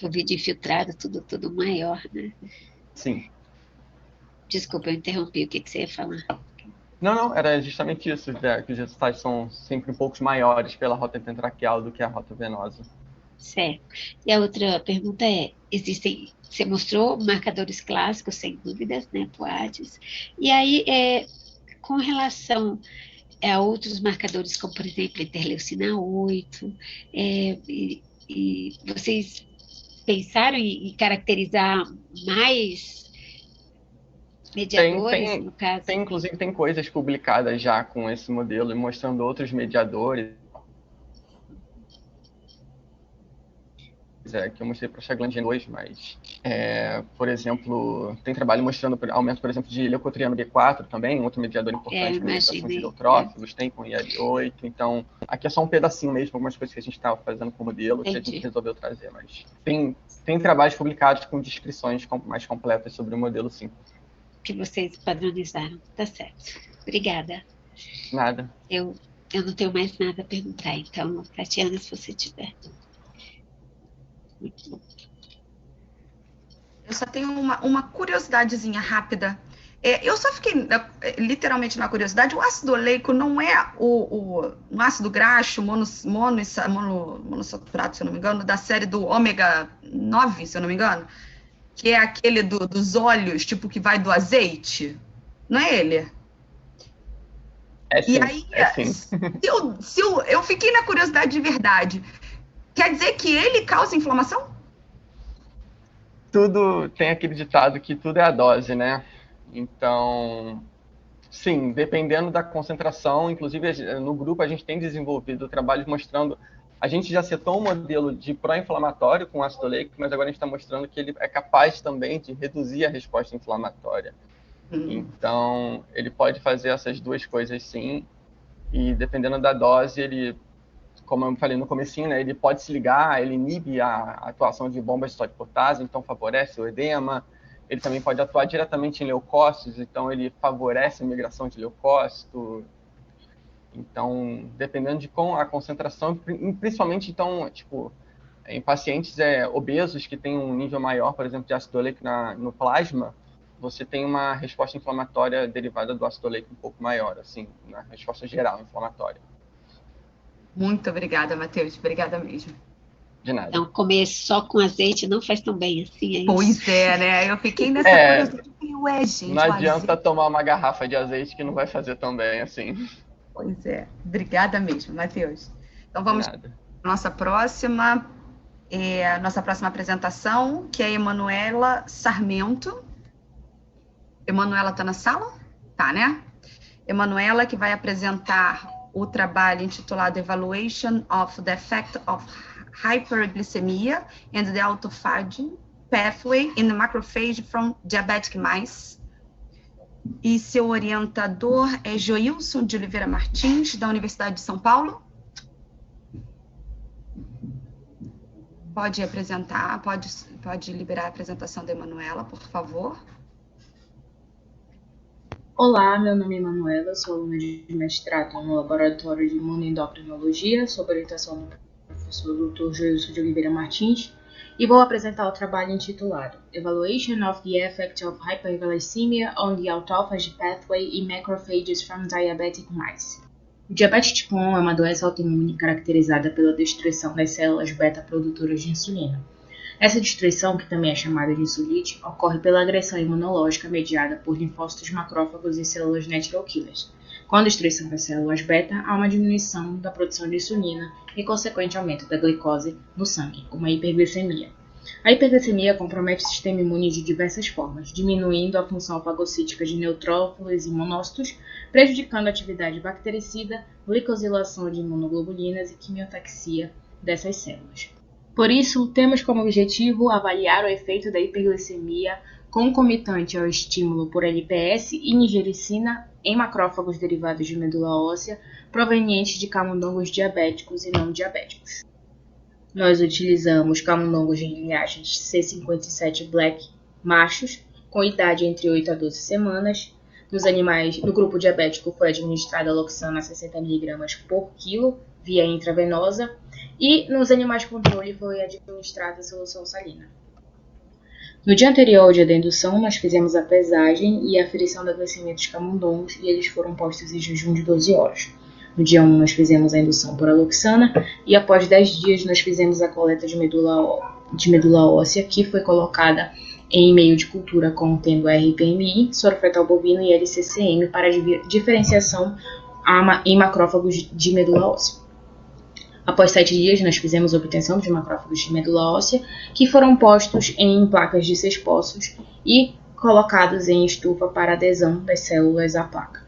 o vídeo infiltrado, tudo maior, né? Sim. Desculpa, eu interrompi. O que você ia falar? Não, era justamente isso, que os resultados são sempre um pouco maiores pela rota intratraqueal do que a rota venosa. Certo. E a outra pergunta é: você mostrou marcadores clássicos, sem dúvidas, né, POADs. E aí, com relação a outros marcadores, como, por exemplo, interleucina 8, e vocês pensaram em caracterizar mais Tem, mediadores, tem, no caso? inclusive, tem coisas publicadas já com esse modelo e mostrando outros mediadores, que eu mostrei para a Chaglandina 2, mas, por exemplo, tem trabalho mostrando aumento, por exemplo, de leucotrieno B4 também, outro mediador importante para migração de Imaginei. neutrófilos, tem com IL-8, então aqui é só um pedacinho mesmo, algumas coisas que a gente estava fazendo com o modelo, que a gente Entendi. resolveu trazer, mas tem trabalhos publicados com descrições mais completas sobre o modelo, sim. Que vocês padronizaram. Tá certo. Obrigada. Nada. Eu, eu não tenho mais nada a perguntar, então, Tatiana, se você tiver. Muito bom. Eu só tenho uma curiosidadezinha rápida. Eu só fiquei literalmente na curiosidade. O ácido oleico não é um ácido graxo monossaturado, se eu não me engano, da série do ômega 9, se eu não me engano, que é aquele dos óleos, tipo que vai do azeite. Não é ele? Sim, e aí, eu fiquei na curiosidade de verdade. Quer dizer que ele causa inflamação? Tudo tem aquele ditado que tudo é a dose, né? Então, sim, dependendo da concentração, inclusive no grupo a gente tem desenvolvido trabalhos mostrando. A gente já setou um modelo de pró-inflamatório com ácido oleico, mas agora a gente está mostrando que ele é capaz também de reduzir a resposta inflamatória. Então, ele pode fazer essas duas coisas sim, e dependendo da dose, ele, como eu falei no comecinho, né, ele pode se ligar, ele inibe a atuação de bombas de sódio e potássio, então favorece o edema. Ele também pode atuar diretamente em leucócitos, então ele favorece a migração de leucócito. Então, dependendo de a concentração, principalmente então, tipo, em pacientes obesos que têm um nível maior, por exemplo, de ácido oleico no plasma, você tem uma resposta inflamatória derivada do ácido oleico um pouco maior, assim, na resposta geral inflamatória. Muito obrigada, Matheus. Obrigada mesmo. De nada. Então, comer só com azeite não faz tão bem assim, é isso? Pois é, né? Eu fiquei nessa curiosidade. Ué, gente, não adianta tomar uma garrafa de azeite que não vai fazer tão bem assim. Pois é. Obrigada mesmo, Matheus. Então vamos para a nossa próxima apresentação, que é a Emanuela Sarmento. Emanuela está na sala? Tá, né? Emanuela, que vai apresentar o trabalho intitulado Evaluation of the Effect of Hyperglycemia and the Autophagy Pathway in the Macrophage from Diabetic Mice. E seu orientador é Joilson de Oliveira Martins, da Universidade de São Paulo. Pode apresentar, pode liberar a apresentação da Emanuela, por favor. Olá, meu nome é Emanuela, sou aluna de mestrado no Laboratório de Imunoendocrinologia, sob orientação do professor Dr. Joilson de Oliveira Martins, e vou apresentar o trabalho intitulado Evaluation of the Effect of Hyperglycemia on the Autophagy Pathway in Macrophages from Diabetic Mice. O diabetes tipo 1 é uma doença autoimune caracterizada pela destruição das células beta-produtoras de insulina. Essa destruição, que também é chamada de insulite, ocorre pela agressão imunológica mediada por linfócitos macrófagos e células natural killers. Com a destruição das células beta, há uma diminuição da produção de insulina e consequente aumento da glicose no sangue, uma hiperglicemia. A hiperglicemia compromete o sistema imune de diversas formas, diminuindo a função fagocítica de neutrófilos e monócitos, prejudicando a atividade bactericida, glicosilação de imunoglobulinas e quimiotaxia dessas células. Por isso, temos como objetivo avaliar o efeito da hiperglicemia concomitante ao estímulo por LPS e nigericina em macrófagos derivados de medula óssea provenientes de camundongos diabéticos e não diabéticos. Nós utilizamos camundongos de linhagem C57 Black machos, com idade entre 8 a 12 semanas. No grupo diabético foi administrada loxana 60 mg por quilo, via intravenosa, E nos animais controle foi administrada a solução salina. No dia anterior ao dia da indução, nós fizemos a pesagem e a aferição da glicemia dos camundongos e eles foram postos em jejum de 12 horas. No dia 1, nós fizemos a indução por aloxana e após 10 dias nós fizemos a coleta de medula óssea, que foi colocada em meio de cultura contendo RPMI, soro fetal bovino e LCCM para diferenciação em macrófagos de medula óssea. Após 7 dias, nós fizemos obtenção de macrófagos de medula óssea, que foram postos em placas de 6 poços e colocados em estufa para adesão das células à placa.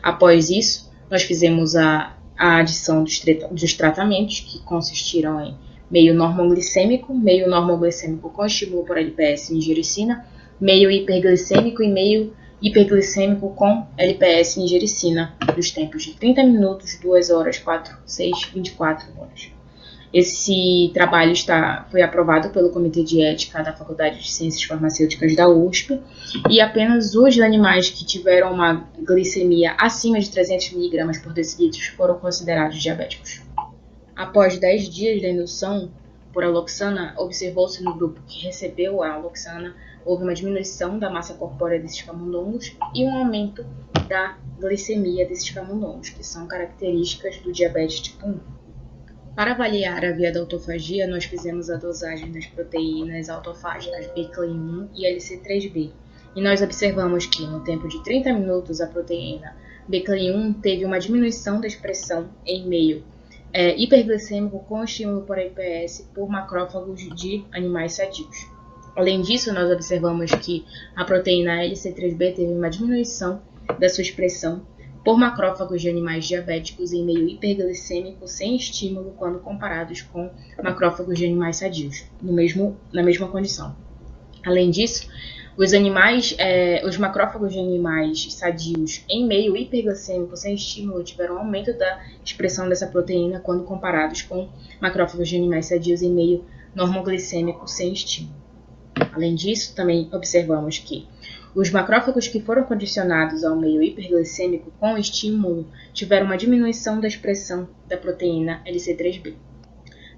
Após isso, nós fizemos a adição dos tratamentos, que consistiram em meio normoglicêmico com estímulo por LPS e nigericina, meio hiperglicêmico e meio hiperglicêmico com LPS e nigericina, dos tempos de 30 minutos, 2 horas, 4, 6, 24 horas. Esse trabalho foi aprovado pelo Comitê de Ética da Faculdade de Ciências Farmacêuticas da USP e apenas os animais que tiveram uma glicemia acima de 300 mg por decilitro foram considerados diabéticos. Após 10 dias da indução por aloxana, observou-se no grupo que recebeu a aloxana houve uma diminuição da massa corpórea desses camundongos e um aumento da glicemia desses camundongos, que são características do diabetes tipo 1. Para avaliar a via da autofagia, nós fizemos a dosagem das proteínas autofágicas BCLI1 e LC3B, e nós observamos que, no tempo de 30 minutos, a proteína BCLI1 teve uma diminuição da expressão em meio hiperglicêmico com estímulo por LPS por macrófagos de animais sadios. Além disso, nós observamos que a proteína LC3B teve uma diminuição da sua expressão por macrófagos de animais diabéticos em meio hiperglicêmico sem estímulo quando comparados com macrófagos de animais sadios, na mesma condição. Além disso, os macrófagos de animais sadios em meio hiperglicêmico sem estímulo tiveram aumento da expressão dessa proteína quando comparados com macrófagos de animais sadios em meio normoglicêmico sem estímulo. Além disso, também observamos que os macrófagos que foram condicionados ao meio hiperglicêmico com estímulo tiveram uma diminuição da expressão da proteína LC3B.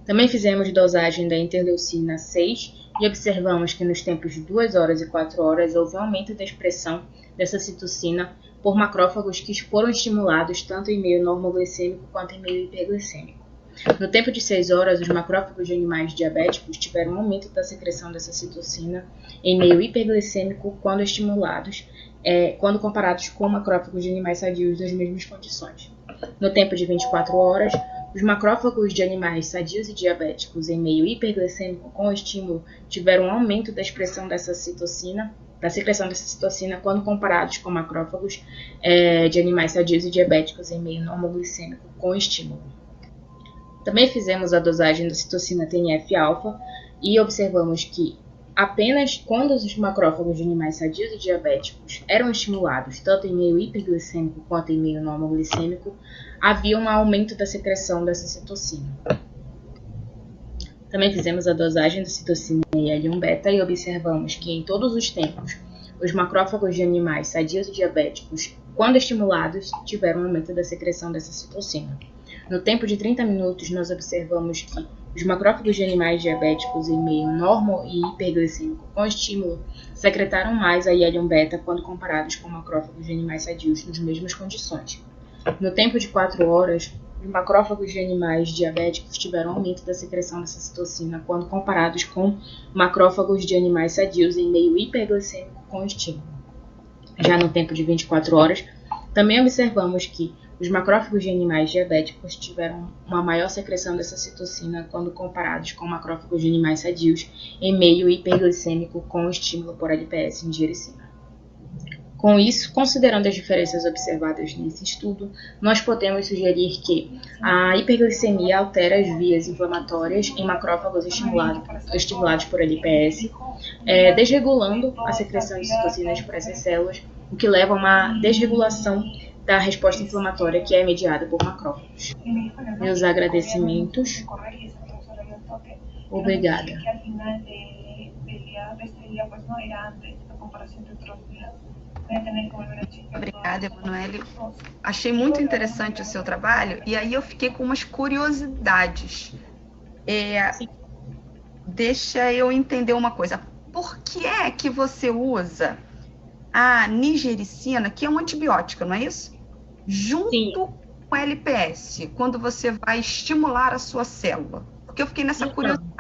Também fizemos dosagem da interleucina 6 e observamos que nos tempos de 2 horas e 4 horas houve um aumento da expressão dessa citocina por macrófagos que foram estimulados tanto em meio normoglicêmico quanto em meio hiperglicêmico. No tempo de 6 horas, os macrófagos de animais diabéticos tiveram um aumento da secreção dessa citocina em meio hiperglicêmico quando estimulados, quando comparados com macrófagos de animais sadios das mesmas condições. No tempo de 24 horas, os macrófagos de animais sadios e diabéticos em meio hiperglicêmico com estímulo tiveram um aumento da expressão dessa citocina, da secreção dessa citocina quando comparados com macrófagos de animais sadios e diabéticos em meio normoglicêmico com estímulo. Também fizemos a dosagem da citocina TNF-alfa e observamos que apenas quando os macrófagos de animais sadios e diabéticos eram estimulados, tanto em meio hiperglicêmico quanto em meio normoglicêmico, havia um aumento da secreção dessa citocina. Também fizemos a dosagem da citocina IL-1-beta e observamos que em todos os tempos, os macrófagos de animais sadios e diabéticos, quando estimulados, tiveram um aumento da secreção dessa citocina. No tempo de 30 minutos, nós observamos que os macrófagos de animais diabéticos em meio normo e hiperglicêmico com estímulo secretaram mais a IL-1-beta quando comparados com macrófagos de animais sadios nas mesmas condições. No tempo de 4 horas, os macrófagos de animais diabéticos tiveram aumento da secreção dessa citocina quando comparados com macrófagos de animais sadios em meio hiperglicêmico com estímulo. Já no tempo de 24 horas, também observamos que os macrófagos de animais diabéticos tiveram uma maior secreção dessa citocina quando comparados com macrófagos de animais sadios em meio hiperglicêmico com estímulo por LPS e nigericina. Com isso, considerando as diferenças observadas nesse estudo, nós podemos sugerir que a hiperglicemia altera as vias inflamatórias em macrófagos estimulados por LPS, desregulando a secreção de citocinas por essas células, o que leva a uma desregulação da resposta inflamatória que é mediada por macrófagos. Meus agradecimentos. Obrigada. Obrigada, Emanuele. Achei muito interessante o seu trabalho e aí eu fiquei com umas curiosidades. Sim. Deixa eu entender uma coisa. Por que é que você usa a nigericina, que é um antibiótico, não é isso? Junto Sim. com o LPS, quando você vai estimular a sua célula? Porque eu fiquei nessa curiosidade.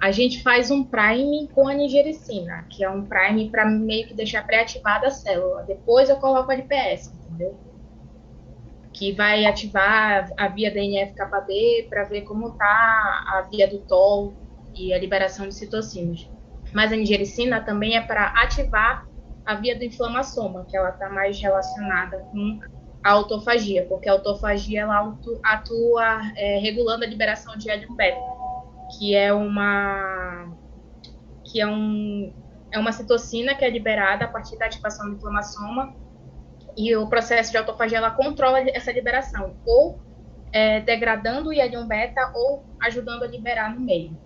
A gente faz um prime com a nigericina, que é um prime para meio que deixar pré-ativada a célula. Depois eu coloco a LPS, entendeu? Que vai ativar a via DNF-κB para ver como tá a via do TOL e a liberação de citocinas. Mas a nigericina também é para ativar a via do inflamassoma, que ela está mais relacionada com a autofagia, porque a autofagia ela atua regulando a liberação de L1-beta, que é uma citocina que é liberada a partir da ativação do inflamassoma, e o processo de autofagia ela controla essa liberação, ou degradando o IL-1-beta ou ajudando a liberar no meio.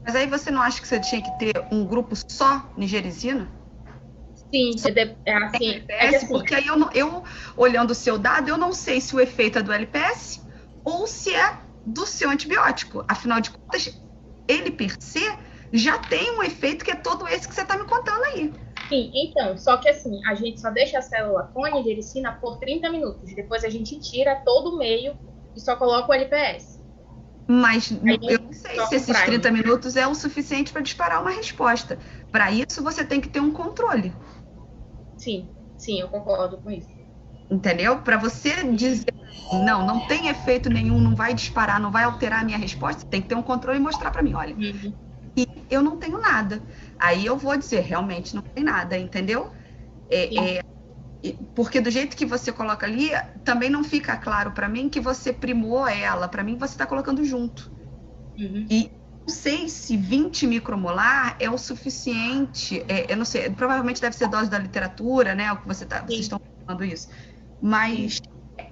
Mas aí você não acha que você tinha que ter um grupo só nigericina? Sim, assim. Porque aí eu, olhando o seu dado, eu não sei se o efeito é do LPS ou se é do seu antibiótico. Afinal de contas, ele per se já tem um efeito que é todo esse que você está me contando aí. Sim, então, só que assim, a gente só deixa a célula com a nigericina por 30 minutos. Depois a gente tira todo o meio e só coloca o LPS. Mas eu não sei se esses 30 minutos é o suficiente para disparar uma resposta. Para isso, você tem que ter um controle. Sim, eu concordo com isso. Entendeu? Para você dizer, não tem efeito nenhum, não vai disparar, não vai alterar a minha resposta, tem que ter um controle e mostrar para mim, olha. E eu não tenho nada. Aí eu vou dizer, realmente não tem nada, entendeu? Porque do jeito que você coloca ali, também não fica claro para mim que você primou ela. Para mim, você está colocando junto. E não sei se 20 micromolar é o suficiente. Eu não sei, provavelmente deve ser dose da literatura, né? O que vocês estão falando isso. Mas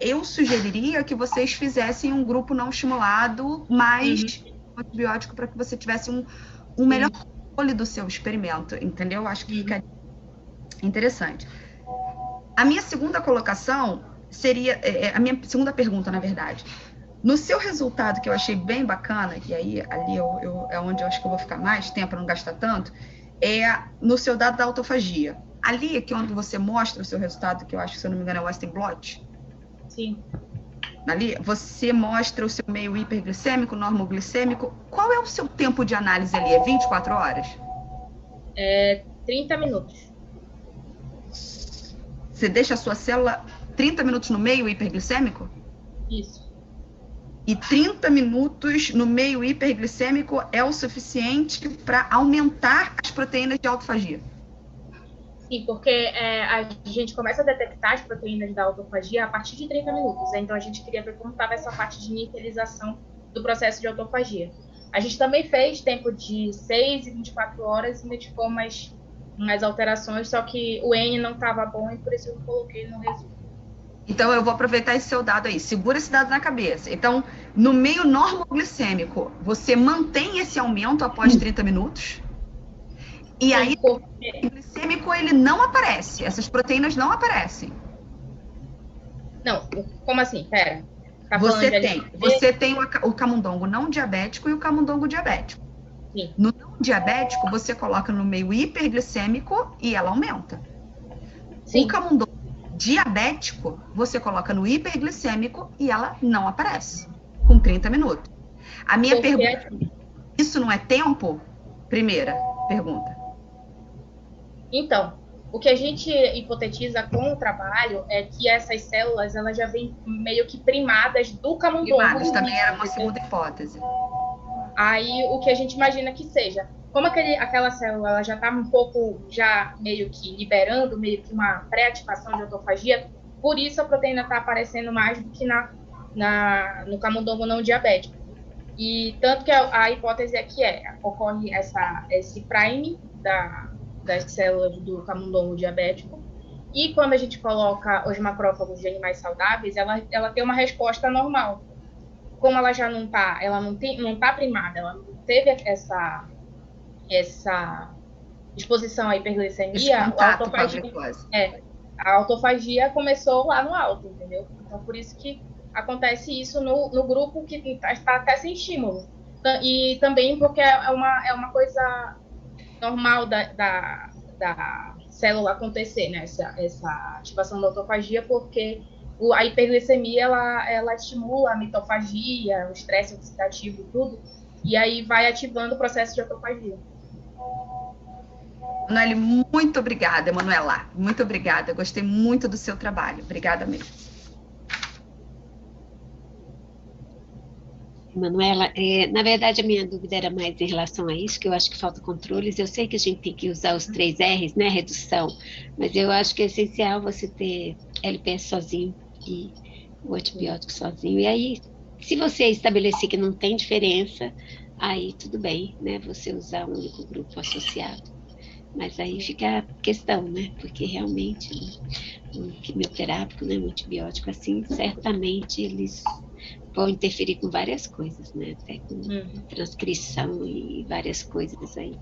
eu sugeriria que vocês fizessem um grupo não estimulado, mais antibiótico, para que você tivesse um melhor controle do seu experimento, entendeu? Acho que fica interessante. A minha segunda colocação seria, a minha segunda pergunta, na verdade. No seu resultado, que eu achei bem bacana, e aí ali é onde eu acho que eu vou ficar mais tempo para não gastar tanto, é no seu dado da autofagia. Ali é que onde você mostra o seu resultado, que eu acho que, se eu não me engano, é o Western blot. Sim. Ali, você mostra o seu meio hiperglicêmico, normoglicêmico. Qual é o seu tempo de análise ali? É 24 horas? 30 minutos. Você deixa a sua célula 30 minutos no meio hiperglicêmico? Isso. E 30 minutos no meio hiperglicêmico é o suficiente para aumentar as proteínas de autofagia? Sim, porque a gente começa a detectar as proteínas da autofagia a partir de 30 minutos. Então, a gente queria ver como estava essa parte de inicialização do processo de autofagia. A gente também fez tempo de 6 e 24 horas e identificou mais alterações, só que o N não estava bom e por isso eu coloquei no resumo. Então, eu vou aproveitar esse seu dado aí. Segura esse dado na cabeça. Então, no meio normoglicêmico, você mantém esse aumento após 30 minutos? E sim, aí, o glicêmico, ele não aparece. Essas proteínas não aparecem. Não, como assim? Pera. Tá você tem o camundongo não diabético e o camundongo diabético. Sim. No não diabético, você coloca no meio hiperglicêmico e ela aumenta. Sim. O camundongo diabético, você coloca no hiperglicêmico e ela não aparece, com 30 minutos. A minha pergunta, isso não é tempo? Primeira pergunta. Então, o que a gente hipotetiza com o trabalho é que essas células, elas já vêm meio que primadas do camundongo. Primadas também era uma segunda hipótese. Aí, o que a gente imagina que seja, como aquela célula ela já está um pouco, já meio que liberando, meio que uma pré-ativação de autofagia, por isso a proteína está aparecendo mais do que no camundongo não diabético. E tanto que a hipótese é que ocorre esse prime das células do camundongo diabético, e quando a gente coloca os macrófagos de animais saudáveis, ela tem uma resposta normal. Como ela já não está, não tá primada, ela não teve essa exposição à hiperglicemia, a autofagia começou lá no alto, entendeu? Então, por isso que acontece isso no grupo que está até sem estímulo. E também porque é uma coisa normal da célula acontecer, né? Essa ativação da autofagia, porque a hiperglicemia ela estimula a mitofagia, o estresse oxidativo e tudo, e aí vai ativando o processo de autofagia. Emanuele, muito obrigada, Emanuela. Muito obrigada. Eu gostei muito do seu trabalho. Obrigada mesmo. Manuela, na verdade a minha dúvida era mais em relação a isso, que eu acho que falta controles. Eu sei que a gente tem que usar os 3 R's, né, redução, mas eu acho que é essencial você ter LPS sozinho e o antibiótico sozinho. E aí, se você estabelecer que não tem diferença, aí tudo bem, né, você usar um único grupo associado. Mas aí fica a questão, né, porque realmente um quimioterápico, né, um antibiótico assim, certamente eles vão interferir com várias coisas, né? Até com transcrição e várias coisas aí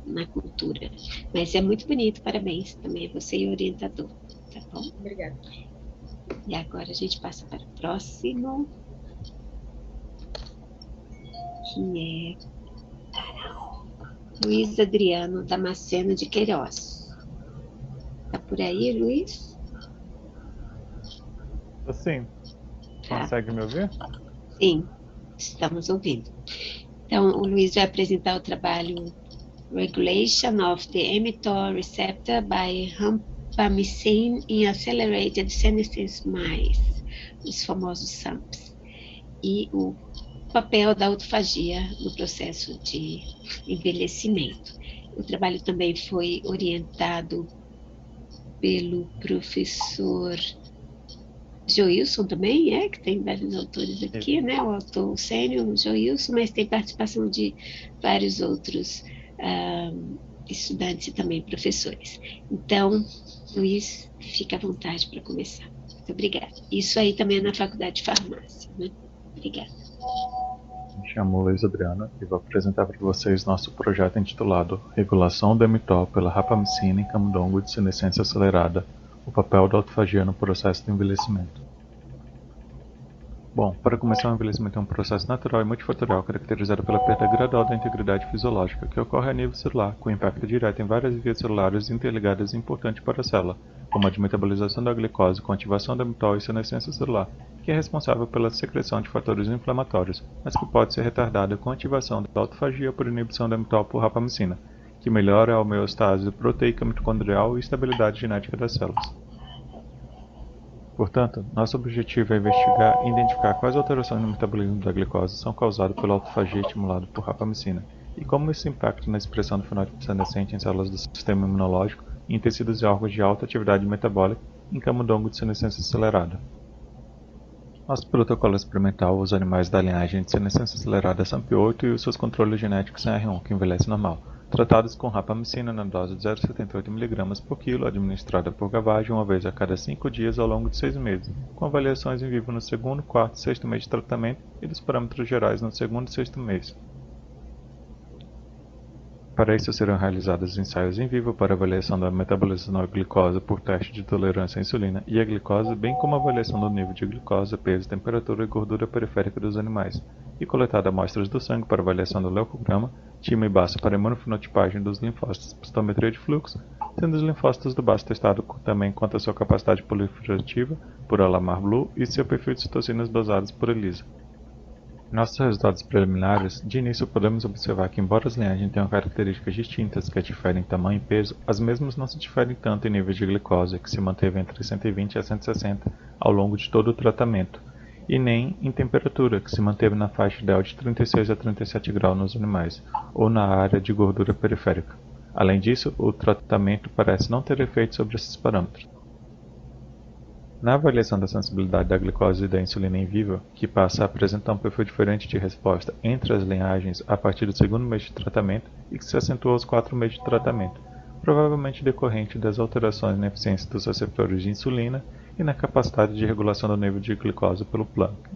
na cultura. Mas é muito bonito, parabéns também a você e o orientador, tá bom? Obrigada. E agora a gente passa para o próximo, que é Luiz Adriano Damasceno de Queiroz. Tá por aí, Luiz? Sim. Consegue me ouvir? Sim, estamos ouvindo. Então, o Luiz vai apresentar o trabalho Regulation of the mTOR Receptor by Rifampicin in Accelerated Senescence Mice, os famosos SAMPs, e o papel da autofagia no processo de envelhecimento. O trabalho também foi orientado pelo professor Joilson também, que tem vários autores aqui, né? O autor sênior, Joilson, mas tem participação de vários outros estudantes e também professores. Então, Luiz, fica à vontade para começar. Muito obrigada. Isso aí também é na Faculdade de Farmácia, né? Obrigada. Me chamo Luiz Adriano e vou apresentar para vocês nosso projeto intitulado Regulação do mTOR pela rapamicina em camundongo de senescência acelerada. O papel da autofagia no processo de envelhecimento. Bom, para começar, o envelhecimento é um processo natural e multifatorial caracterizado pela perda gradual da integridade fisiológica, que ocorre a nível celular, com impacto direto em várias vias celulares interligadas e importantes para a célula, como a de metabolização da glicose com ativação da mTOR e senescência celular, que é responsável pela secreção de fatores inflamatórios, mas que pode ser retardada com a ativação da autofagia por inibição da mTOR por rapamicina, que melhora a homeostase proteica mitocondrial e estabilidade genética das células. Portanto, nosso objetivo é investigar e identificar quais alterações no metabolismo da glicose são causadas pela autofagia estimulada por rapamicina e como isso impacta na expressão do fenótipo senescente em células do sistema imunológico e em tecidos e órgãos de alta atividade metabólica em camundongo de senescência acelerada. Nosso protocolo experimental usa animais da linhagem de senescência acelerada SAMP8 e os seus controles genéticos em R1, que envelhece normal, tratados com rapamicina na dose de 0,78 mg por quilo, administrada por gavagem uma vez a cada 5 dias ao longo de 6 meses, com avaliações em vivo no segundo, quarto e sexto mês de tratamento e dos parâmetros gerais no segundo e sexto mês. Para isso serão realizados ensaios em vivo para avaliação da metabolização da glicose por teste de tolerância à insulina e à glicose, bem como avaliação do nível de glicose, peso, temperatura e gordura periférica dos animais, e coletada amostras do sangue para avaliação do leucograma, timo e baço para imunofenotipagem dos linfócitos por citometria de fluxo, sendo os linfócitos do baço testado também quanto à sua capacidade proliferativa por Alamar Blue e seu perfil de citocinas dosadas por ELISA. Nossos resultados preliminares, de início podemos observar que embora as linhagens tenham características distintas que diferem em tamanho e peso, as mesmas não se diferem tanto em níveis de glicose, que se manteve entre 120 a 160 ao longo de todo o tratamento, e nem em temperatura, que se manteve na faixa ideal de 36 a 37 graus nos animais, ou na área de gordura periférica. Além disso, o tratamento parece não ter efeito sobre esses parâmetros. Na avaliação da sensibilidade da glicose e da insulina em vivo, que passa a apresentar um perfil diferente de resposta entre as linhagens a partir do segundo mês de tratamento e que se acentua aos 4 meses de tratamento, provavelmente decorrente das alterações na eficiência dos receptores de insulina e na capacidade de regulação do nível de glicose pelo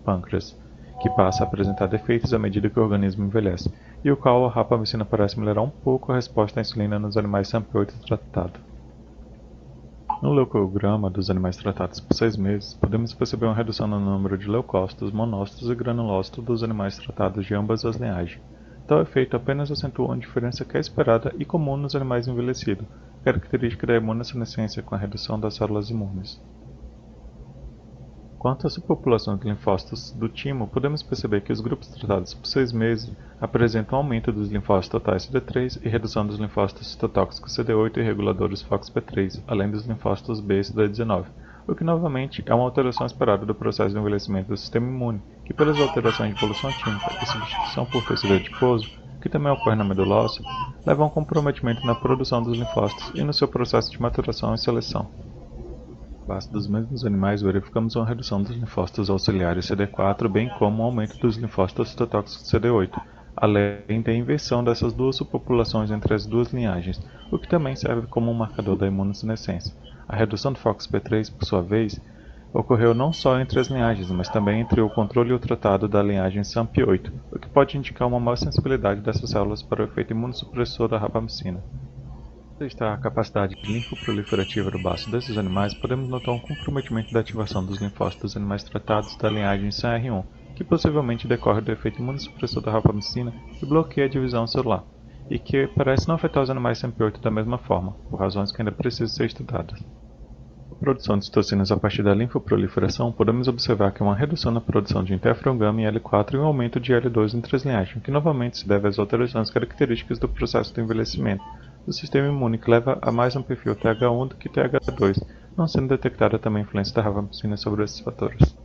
pâncreas, que passa a apresentar defeitos à medida que o organismo envelhece, e o qual a rapamicina parece melhorar um pouco a resposta à insulina nos animais SAMP8 tratados. No leucograma dos animais tratados por 6 meses, podemos perceber uma redução no número de leucócitos, monócitos e granulócitos dos animais tratados de ambas as linhagens. Tal efeito apenas acentua uma diferença que é esperada e comum nos animais envelhecidos, característica da imunossenescência com a redução das células imunes. Quanto à subpopulação de linfócitos do timo, podemos perceber que os grupos tratados por 6 meses apresentam aumento dos linfócitos totais CD3 e redução dos linfócitos citotóxicos CD8 e reguladores FOXP3, além dos linfócitos B e CD19, o que novamente é uma alteração esperada do processo de envelhecimento do sistema imune, que pelas alterações de evolução tímica e substituição por tecido adiposo, que também ocorre na medula óssea, leva a um comprometimento na produção dos linfócitos e no seu processo de maturação e seleção. Na base dos mesmos animais, verificamos uma redução dos linfócitos auxiliares CD4, bem como um aumento dos linfócitos citotóxicos CD8, além da inversão dessas duas subpopulações entre as duas linhagens, o que também serve como um marcador da imunossenescência. A redução do FOXP3, por sua vez, ocorreu não só entre as linhagens, mas também entre o controle e o tratado da linhagem SAMP8, o que pode indicar uma maior sensibilidade dessas células para o efeito imunossupressor da rapamicina. Está a capacidade linfoproliferativa do baço desses animais, podemos notar um comprometimento da ativação dos linfócitos dos animais tratados da linhagem SAR1, que possivelmente decorre do efeito imunossupressor da rapamicina e bloqueia a divisão celular, e que parece não afetar os animais SAMP8 da mesma forma, por razões que ainda precisam ser estudadas. Na produção de citocinas a partir da linfoproliferação, podemos observar que há uma redução na produção de interferon gama e L4 e um aumento de L2 entre as linhagens, que novamente se deve às alterações características do processo de envelhecimento do sistema imune, que leva a mais um perfil TH1 do que TH2, não sendo detectada também a influência da rapamicina sobre esses fatores.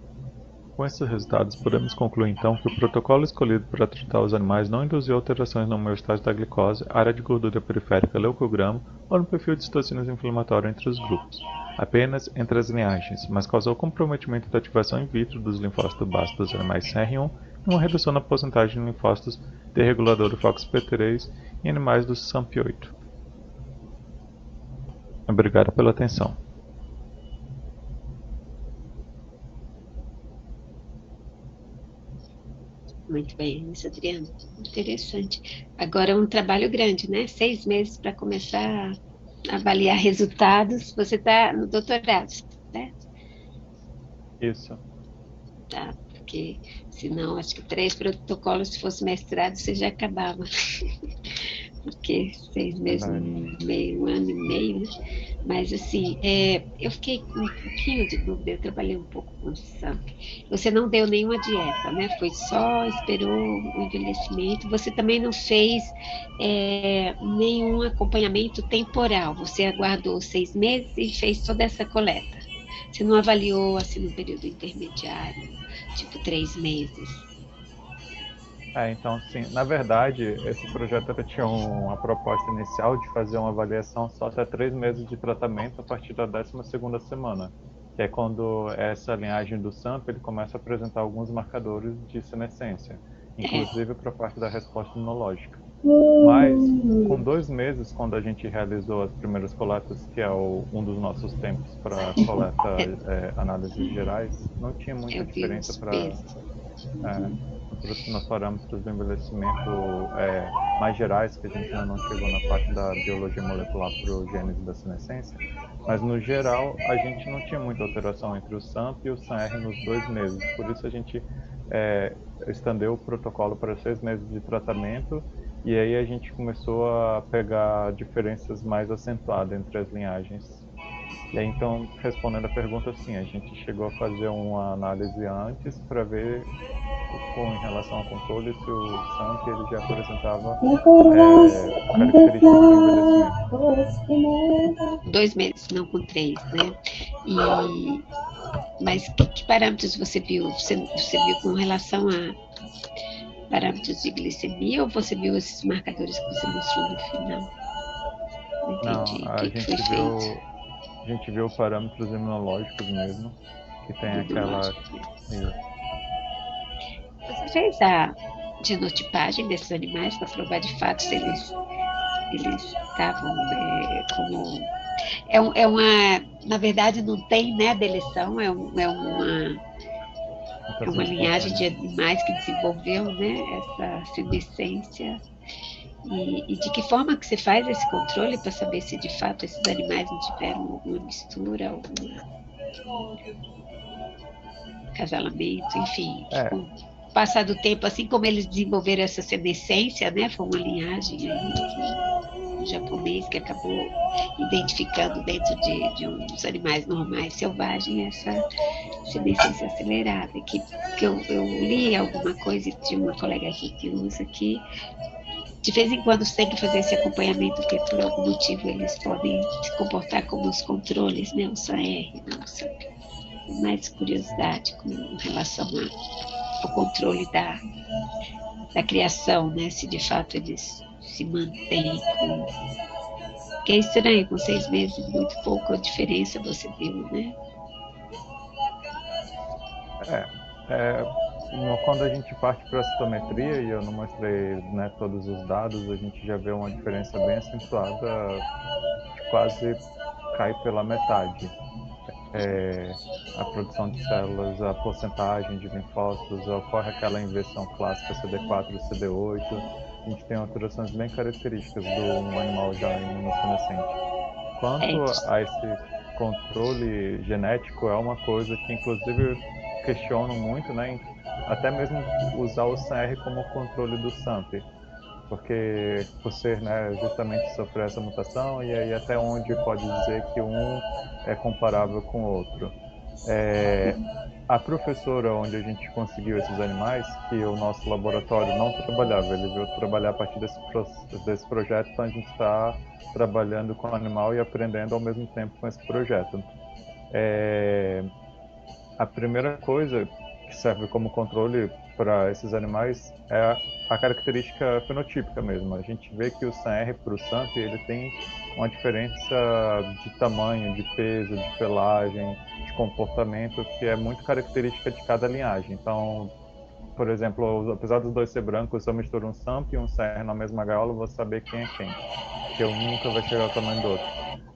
Com esses resultados, podemos concluir então que o protocolo escolhido para tratar os animais não induziu alterações na homeostase da glicose, área de gordura periférica, leucograma ou no perfil de citocinas inflamatórias entre os grupos, apenas entre as linhagens, mas causou comprometimento da ativação in vitro dos linfócitos bastos dos animais CR1 e uma redução na porcentagem de linfócitos T regulador do FOXP3 em animais do SAMP8. Obrigado pela atenção. Muito bem, isso, Adriano. Interessante. Agora é um trabalho grande, né? 6 meses para começar a avaliar resultados. Você está no doutorado, certo? Isso. Tá, porque senão acho que 3 protocolos, se fosse mestrado, você já acabava. Porque 6 meses, um ano e meio, né? Mas assim, eu fiquei com um pouquinho de dúvida, eu trabalhei um pouco com SAMP. Você não deu nenhuma dieta, né? Foi só, esperou o envelhecimento. Você também não fez nenhum acompanhamento temporal. Você aguardou 6 meses e fez toda essa coleta. Você não avaliou assim no período intermediário, tipo 3 meses. Então, sim, na verdade, esse projeto tinha uma proposta inicial de fazer uma avaliação só até 3 meses de tratamento a partir da 12ª semana, que é quando essa linhagem do SAMP ele começa a apresentar alguns marcadores de senescência, inclusive para parte da resposta imunológica. Mas, com 2 meses, quando a gente realizou as primeiras coletas, que é um dos nossos tempos para coleta análises gerais, não tinha muita diferença nos parâmetros do envelhecimento mais gerais, que a gente ainda não chegou na parte da biologia molecular para o gênese da senescência, mas no geral a gente não tinha muita alteração entre o SAMP e o SAR nos 2 meses, por isso a gente estendeu o protocolo para 6 meses de tratamento, e aí a gente começou a pegar diferenças mais acentuadas entre as linhagens. E aí, então, respondendo a pergunta, sim, a gente chegou a fazer uma análise antes para ver em relação ao controle se o SAMP ele já apresentava características do envelhecimento. 2 meses, não com 3, né? Mas que parâmetros você viu? Você viu com relação a parâmetros de glicemia ou você viu esses marcadores que você mostrou no final? Não entendi. Não, a gente viu parâmetros imunológicos mesmo, que tem aquela... Você fez a genotipagem desses animais para provar de fato se eles estavam como... na verdade não tem, né, deleção, é uma linhagem de animais que desenvolveu, né, essa senescência E de que forma que você faz esse controle para saber se de fato esses animais não tiveram alguma mistura, algum acasalamento, enfim, com o passar do tempo, assim como eles desenvolveram essa senescência, né, foi uma linhagem aí que o japonês que acabou identificando dentro de uns animais normais selvagens essa senescência acelerada, que eu li alguma coisa de uma colega aqui que usa que de vez em quando você tem que fazer esse acompanhamento, porque por algum motivo eles podem se comportar como os controles, né? O SAR, nossa, mais curiosidade com relação ao controle da criação, né? Se de fato eles se mantêm com... Que é estranho, com 6 meses, muito pouco a diferença você viu, né? Quando a gente parte para a citometria, e eu não mostrei, né, todos os dados, a gente já vê uma diferença bem acentuada, que quase cai pela metade. A produção de células, a porcentagem de linfócitos, ocorre aquela inversão clássica CD4 e CD8. A gente tem alterações bem características do animal já imunossenescente. Quanto a esse controle genético, é uma coisa que inclusive questionam muito, né? Até mesmo usar o CR como controle do SAMP, porque por ser, né, justamente sofrer essa mutação, e aí até onde pode dizer que um é comparável com o outro. A professora onde a gente conseguiu esses animais, que o nosso laboratório não trabalhava, ele veio trabalhar a partir desse projeto, então a gente está trabalhando com o animal e aprendendo ao mesmo tempo com esse projeto. A primeira coisa que serve como controle para esses animais é a característica fenotípica mesmo. A gente vê que o SAR para o SAMP ele tem uma diferença de tamanho, de peso, de pelagem, de comportamento que é muito característica de cada linhagem. Então, por exemplo, apesar dos dois ser brancos, se eu misturo um SAMP e um SAR na mesma gaiola, eu vou saber quem é quem, porque um nunca vai chegar ao tamanho do outro.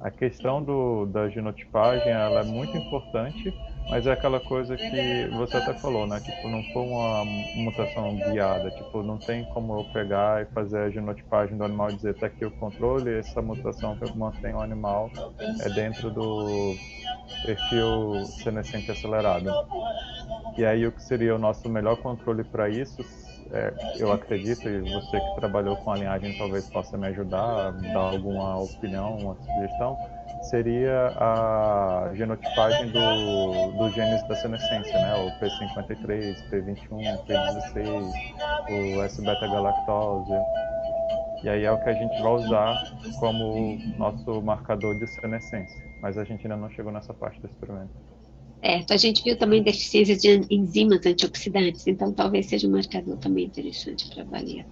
A questão da genotipagem ela é muito importante, mas é aquela coisa que você até falou, né? Tipo, não foi uma mutação guiada. Tipo, não tem como eu pegar e fazer a genotipagem do animal e dizer, tá aqui o controle, essa mutação mantém o animal dentro do perfil senescente acelerado. E aí o que seria o nosso melhor controle para isso, eu acredito, e você que trabalhou com a linhagem talvez possa me ajudar, dar alguma opinião, uma sugestão, seria a genotipagem dos genes da senescência, né? O P53, P21, P16, o S-beta-galactose. E aí é o que a gente vai usar como nosso marcador de senescência. Mas a gente ainda não chegou nessa parte do experimento. Então a gente viu também deficiências de enzimas antioxidantes, então talvez seja um marcador também interessante para avaliar.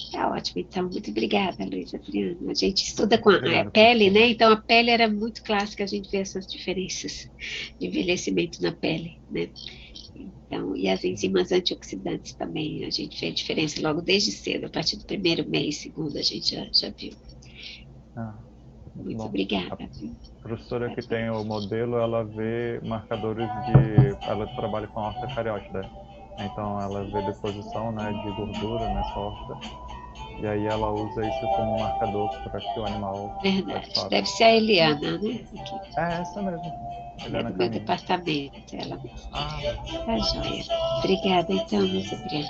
Tá ótimo, então, muito obrigada, Luiz Adriano. A gente estuda com a pele, né? Então a pele era muito clássica, a gente vê essas diferenças de envelhecimento na pele, né? Então, e as enzimas antioxidantes também, a gente vê a diferença logo desde cedo, a partir do primeiro mês, segundo, a gente já viu. Muito obrigada. A professora que tem o modelo, ela vê marcadores ela trabalha com a horta cariótida. Então ela vê deposição, né, de gordura nessa horta. E aí ela usa isso como marcador para que o animal... Verdade. Deve ser a Eliana, né? Aqui. Essa mesmo. Eliana do meu departamento, ela mesma. Tá joia. Obrigada, então, Luiz Adriano.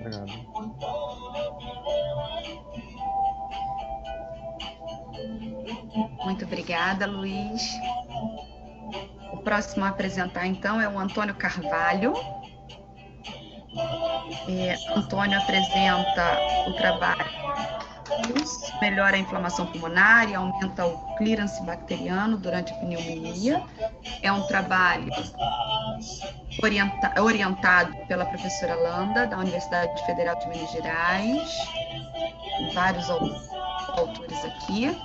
Obrigado. Muito obrigada, Luiz. O próximo a apresentar, então, é o Antônio Carvalho. Antônio apresenta o trabalho melhora a inflamação pulmonar e aumenta o clearance bacteriano durante a pneumonia. É um trabalho orientado pela professora Landa, da Universidade Federal de Minas Gerais. Tem vários autores aqui.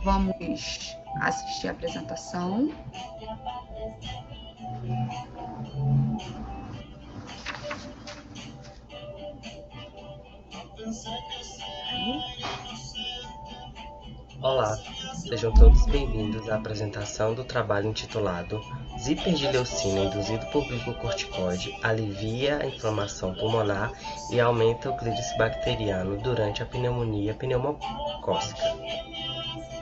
Vamos assistir a apresentação. Olá, Sejam todos bem-vindos à apresentação do trabalho intitulado Zipergileucina induzido por glicocorticoide alivia a inflamação pulmonar e aumenta o clírice bacteriano durante a pneumonia pneumocócica.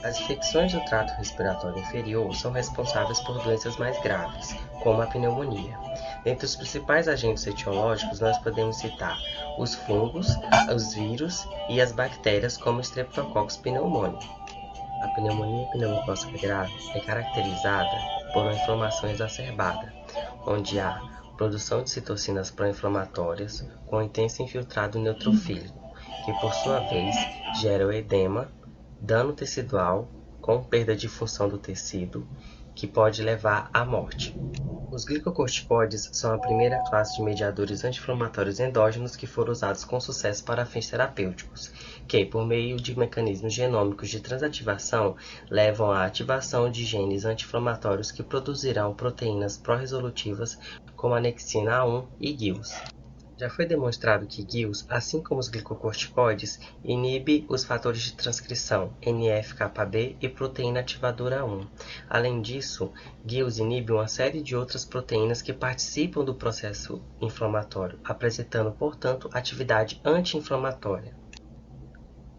As infecções do trato respiratório inferior são responsáveis por doenças mais graves, como a pneumonia. Dentre os principais agentes etiológicos, nós podemos citar os fungos, os vírus e as bactérias, como Streptococcus pneumoniae. A pneumonia pneumocócica grave é caracterizada por uma inflamação exacerbada, onde há produção de citocinas pró-inflamatórias com intenso infiltrado neutrofílico, que por sua vez gera o edema, dano tecidual com perda de função do tecido, que pode levar à morte. Os glicocorticoides são a primeira classe de mediadores anti-inflamatórios endógenos que foram usados com sucesso para fins terapêuticos, que, por meio de mecanismos genômicos de transativação, levam à ativação de genes anti-inflamatórios que produzirão proteínas pró-resolutivas como anexina A1 e GILS. Já foi demonstrado que GILS, assim como os glicocorticoides, inibe os fatores de transcrição NF-κB e proteína ativadora 1. Além disso, GILS inibe uma série de outras proteínas que participam do processo inflamatório, apresentando, portanto, atividade anti-inflamatória.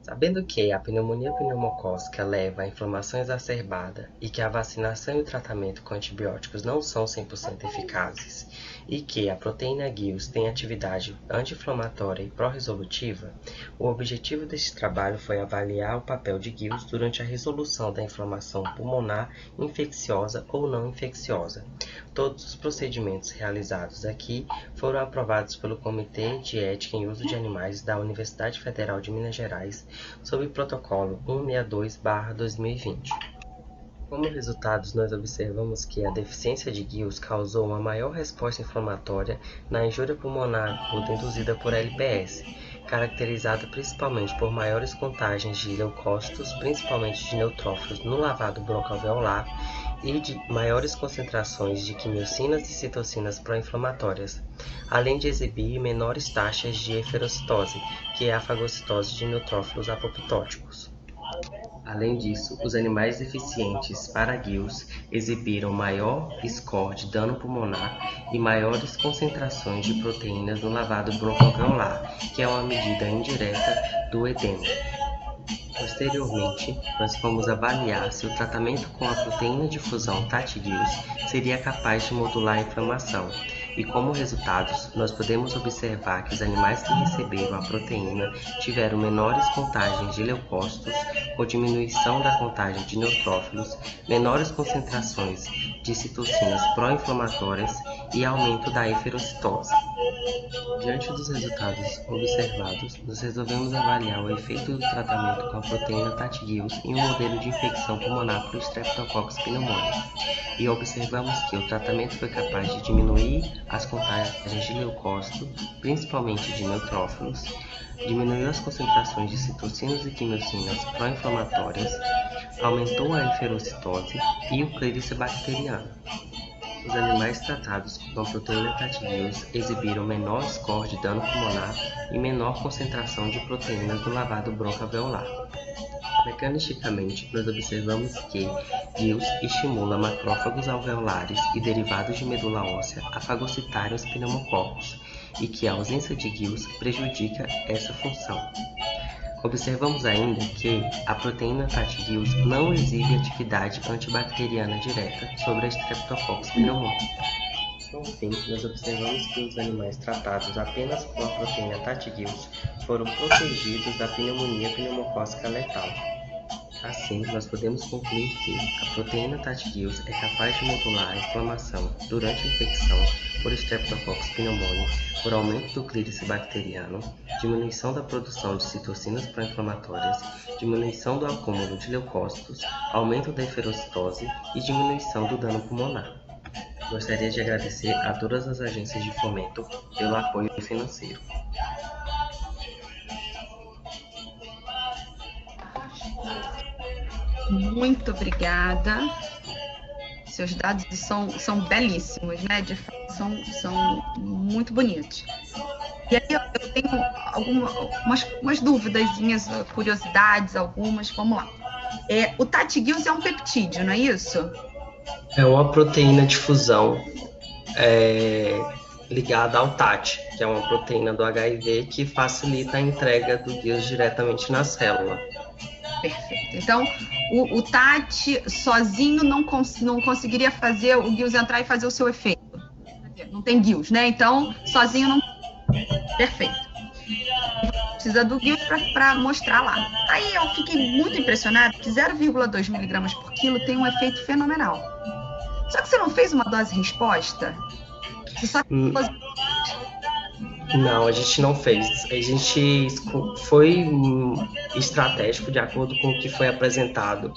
Sabendo que a pneumonia pneumocócica leva à inflamação exacerbada e que a vacinação e o tratamento com antibióticos não são 100% eficazes, e que a proteína GILS tem atividade anti-inflamatória e pró-resolutiva, o objetivo deste trabalho foi avaliar o papel de GILS durante a resolução da inflamação pulmonar infecciosa ou não infecciosa. Todos os procedimentos realizados aqui foram aprovados pelo Comitê de Ética em Uso de Animais da Universidade Federal de Minas Gerais, sob o protocolo 162/2020. Como resultados, nós observamos que a deficiência de GILS causou uma maior resposta inflamatória na injúria pulmonar aguda induzida por LPS, caracterizada principalmente por maiores contagens de leucócitos, principalmente de neutrófilos, no lavado broncoalveolar e de maiores concentrações de quimiocinas e citocinas pró-inflamatórias, além de exibir menores taxas de eferocitose, que é a fagocitose de neutrófilos apoptóticos. Além disso, os animais deficientes para GILS exibiram maior score de dano pulmonar e maiores concentrações de proteínas no lavado broncoalveolar, que é uma medida indireta do edema. Posteriormente, nós fomos avaliar se o tratamento com a proteína de fusão TAT-GILS seria capaz de modular a inflamação, e como resultados, nós podemos observar que os animais que receberam a proteína tiveram menores contagens de leucócitos, com diminuição da contagem de neutrófilos, menores concentrações de citocinas pró-inflamatórias e aumento da eferocitose. Diante dos resultados observados, nós resolvemos avaliar o efeito do tratamento com a proteína TAT-GILS em um modelo de infecção pulmonar por Streptococcus pneumoniae, e observamos que o tratamento foi capaz de diminuir as contagens de leucócito, principalmente de neutrófilos, diminuiu as concentrações de citocinas e quimiocinas pró-inflamatórias, aumentou a eferocitose e o clírice bacteriano. Os animais tratados com a proteína TAT-GILS exibiram menor score de dano pulmonar e menor concentração de proteínas no lavado broncoalveolar. Mecanisticamente, nós observamos que GILS estimula macrófagos alveolares e derivados de medula óssea a fagocitarem os pneumococos, e que a ausência de GILS prejudica essa função. Observamos ainda que a proteína TAT-GILS não exibe atividade antibacteriana direta sobre a Streptococcus pneumoniae. Por fim, nós observamos que os animais tratados apenas com a proteína TAT-GILS foram protegidos da pneumonia pneumocócica letal. Assim, nós podemos concluir que a proteína TAT-GILS é capaz de modular a inflamação durante a infecção por Streptococcus pneumoniae por aumento do clírice bacteriano, diminuição da produção de citocinas pró-inflamatórias, diminuição do acúmulo de leucócitos, aumento da eferocitose e diminuição do dano pulmonar. Gostaria de agradecer a todas as agências de fomento pelo apoio financeiro. Muito obrigada. Seus dados são belíssimos, né? De fato, são muito bonitos. E aí eu tenho umas duvidazinhas, curiosidades algumas. Vamos lá. O TAT-Gills é um peptídeo, não é isso? É uma proteína de fusão ligada ao TAT, que é uma proteína do HIV que facilita a entrega do Gills diretamente na célula. Perfeito. Então, o TAT sozinho não conseguiria fazer o Gills entrar e fazer o seu efeito. Não tem Gills, né? Então, sozinho não... Perfeito. Precisa do Gills para mostrar lá. Aí eu fiquei muito impressionada que 0,2 miligramas por quilo tem um efeito fenomenal. Só que você não fez uma dose-resposta? Você só... Não, a gente não fez. A gente foi estratégico de acordo com o que foi apresentado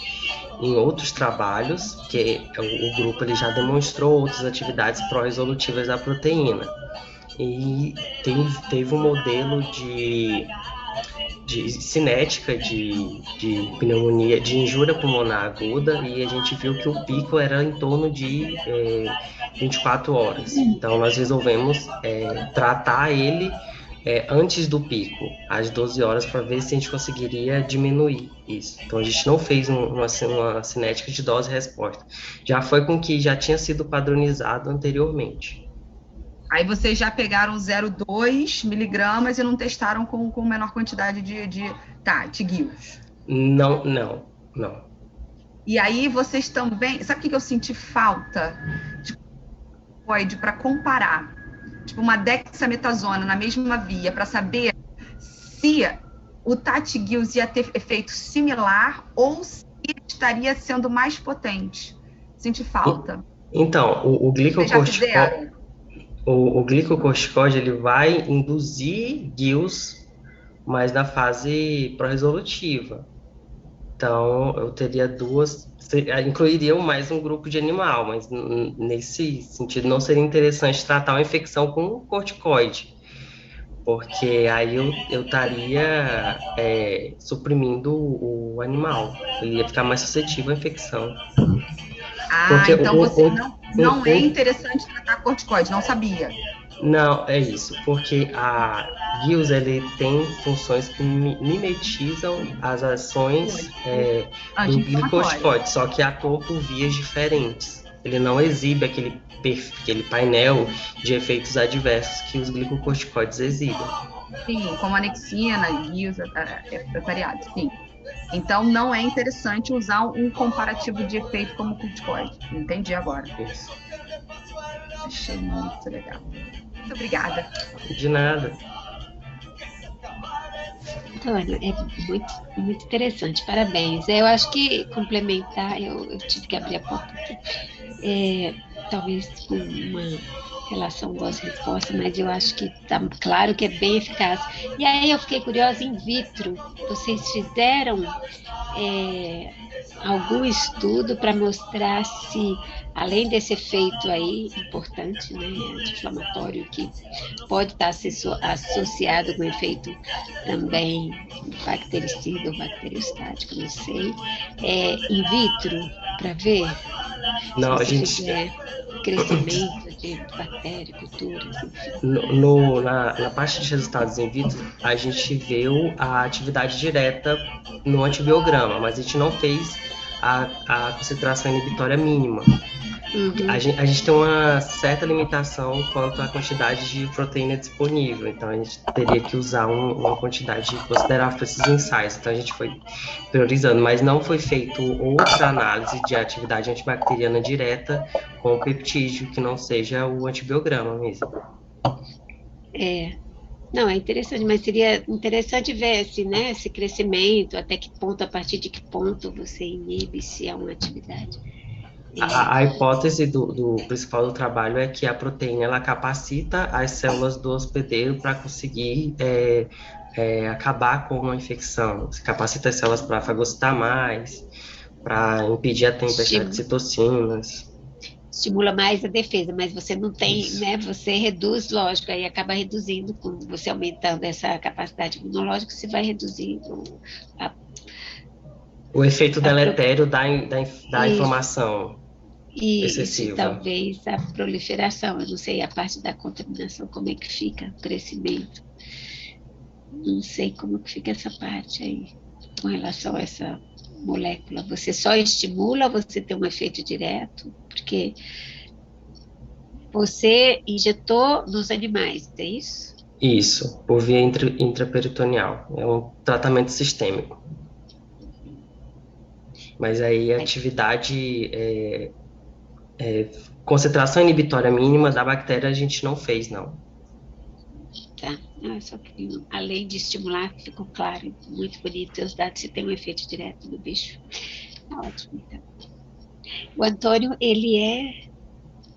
em outros trabalhos, que o grupo ele já demonstrou outras atividades pró-resolutivas da proteína. E teve um modelo de cinética de pneumonia, de injúria pulmonar aguda, e a gente viu que o pico era em torno de 24 horas. Então, nós resolvemos tratar ele antes do pico, às 12 horas, para ver se a gente conseguiria diminuir isso. Então, a gente não fez uma cinética de dose-resposta. Já foi com o que já tinha sido padronizado anteriormente. Aí vocês já pegaram 0,2 miligramas e não testaram com menor quantidade de Gills? Não. E aí vocês também... Sabe o que eu senti falta? Para comparar. Tipo, uma dexametasona na mesma via, para saber se o TAT-Gills ia ter efeito similar ou se estaria sendo mais potente. Senti falta. Então, o glicocorticoide... O glicocorticoide ele vai induzir Gills, mas na fase pró-resolutiva. Então, eu teria incluiria mais um grupo de animal, mas nesse sentido não seria interessante tratar uma infecção com corticoide, porque aí eu estaria suprimindo o animal, ele ia ficar mais suscetível à infecção. Porque então você não é interessante tratar corticoide, não sabia? Não, é isso, porque a Gills ele tem funções que mimetizam as ações do glicocorticoide, só que atua por vias diferentes. Ele não exibe aquele painel de efeitos adversos que os glicocorticoides exibem. Sim, como anexina, Gills, variado, sim. Então, não é interessante usar um comparativo de efeito como corticoide. Entendi agora. Isso. Achei muito legal. Muito obrigada. De nada. Antônio, é muito interessante, parabéns. Eu acho que complementar, eu tive que abrir a porta aqui, talvez com uma relação dose-resposta, mas eu acho que está claro que é bem eficaz. E aí eu fiquei curiosa, in vitro, vocês fizeram algum estudo para mostrar se, além desse efeito aí importante, né, anti-inflamatório, que pode estar associado com efeito também bactericida ou bacteriostático, não sei, in vitro, para ver não, se a gente fizer crescimento de bactéria, culturas, enfim. Na parte de resultados in vitro, a gente viu a atividade direta no antibiograma, mas a gente não fez a concentração inibitória mínima. Uhum. A gente tem uma certa limitação quanto à quantidade de proteína disponível, então a gente teria que usar uma quantidade considerável para esses ensaios, então a gente foi priorizando, mas não foi feito outra análise de atividade antibacteriana direta com o peptídeo que não seja o antibiograma mesmo. Não, é interessante, mas seria interessante ver esse crescimento, até que ponto, a partir de que ponto você inibe, se é uma atividade. A hipótese do principal do trabalho é que a proteína ela capacita as células do hospedeiro para conseguir acabar com uma infecção, capacita as células para fagocitar mais, para impedir a tempestade de citocinas. Estimula mais a defesa, mas você não tem, né? Você reduz, lógico, aí acaba reduzindo, com você aumentando essa capacidade imunológica, você vai reduzindo o efeito deletério da inflamação excessiva. Isso, talvez a proliferação, eu não sei a parte da contaminação, como é que fica o crescimento. Não sei como que fica essa parte aí, com relação a essa molécula? Você só estimula, você tem um efeito direto? Porque você injetou nos animais, é isso? Isso, por via intraperitoneal. É um tratamento sistêmico. Mas aí a atividade, concentração inibitória mínima da bactéria a gente não fez, não. Tá. Não, só que, além de estimular, ficou claro, muito bonito os dados, se tem um efeito direto no bicho. Ótimo, então. O Antônio, ele é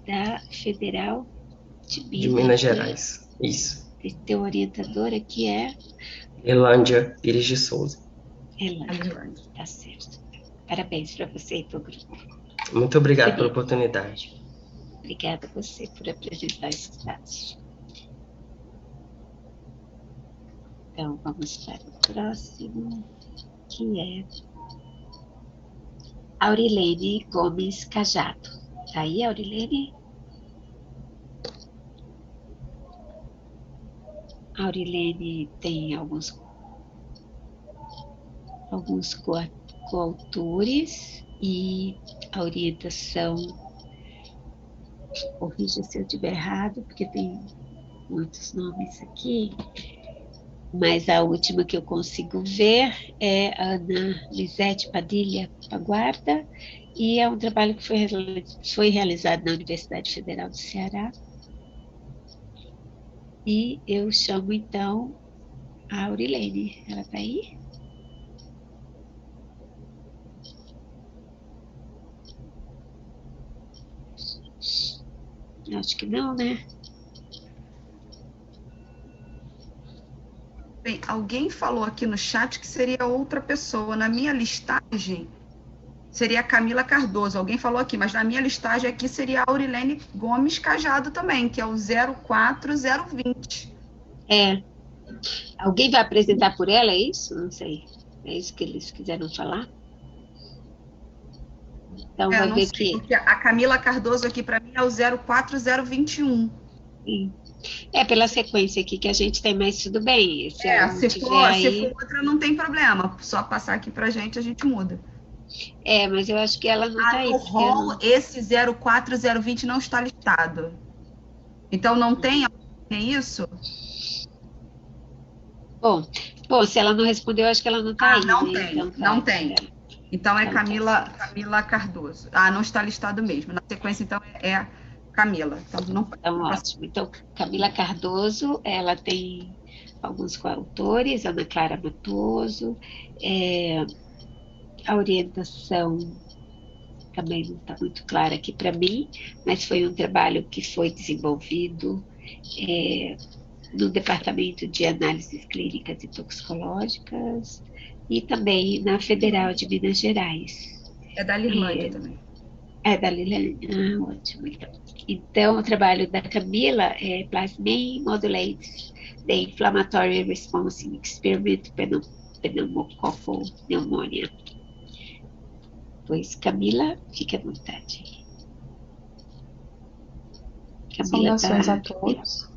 da Federal de De Minas, Minas Gerais. Isso. E teu orientador aqui é Elândia Pires de Souza. Elândia, tá certo. Parabéns para você e para o grupo. Muito obrigado pela oportunidade. Obrigada a você por apresentar esses dados. Então, vamos para o próximo, que é Aurilene Gomes Cajado. Tá aí, Aurilene? Aurilene tem alguns coautores e a orientação, corrija se eu estiver errado, porque tem muitos nomes aqui, mas a última que eu consigo ver é a Ana Lisete Padilha Paguarda, e é um trabalho que foi realizado na Universidade Federal do Ceará. E eu chamo, então, a Aurilene. Ela está aí? Acho que não, né? Bem, alguém falou aqui no chat que seria outra pessoa. Na minha listagem, seria a Camila Cardoso. Alguém falou aqui, mas na minha listagem aqui seria a Aurilene Gomes Cajado também, que é o 04020. É. Alguém vai apresentar por ela, é isso? Não sei. É isso que eles quiseram falar? Então, vai ver que... Porque a Camila Cardoso aqui para mim é o 04021. Sim. É pela sequência aqui que a gente tem, mas tudo bem. Se for outra, não tem problema. Só passar aqui pra gente, a gente muda. É, mas eu acho que ela não está aí. No rol, esse 04020 não está listado. Então, não tem isso? Bom, se ela não respondeu, eu acho que ela não está aí. Não né? tem, Então, não tem. Então, é Então, Camila Cardoso. Não está listado mesmo. Na sequência, então, é Camila. Então, ótimo. Então, Camila Cardoso, ela tem alguns coautores, Ana Clara Matoso, a orientação também não está muito clara aqui para mim, mas foi um trabalho que foi desenvolvido no Departamento de Análises Clínicas e Toxicológicas e também na Federal de Minas Gerais. É da Lirlândia também. É da Lirlândia, ótimo. Então, o trabalho da Camila é Plasmin Modulates the Inflammatory Response in Experiment Pneumococcal Pneumonia. Pois, Camila, fique à vontade. Saudações a todos.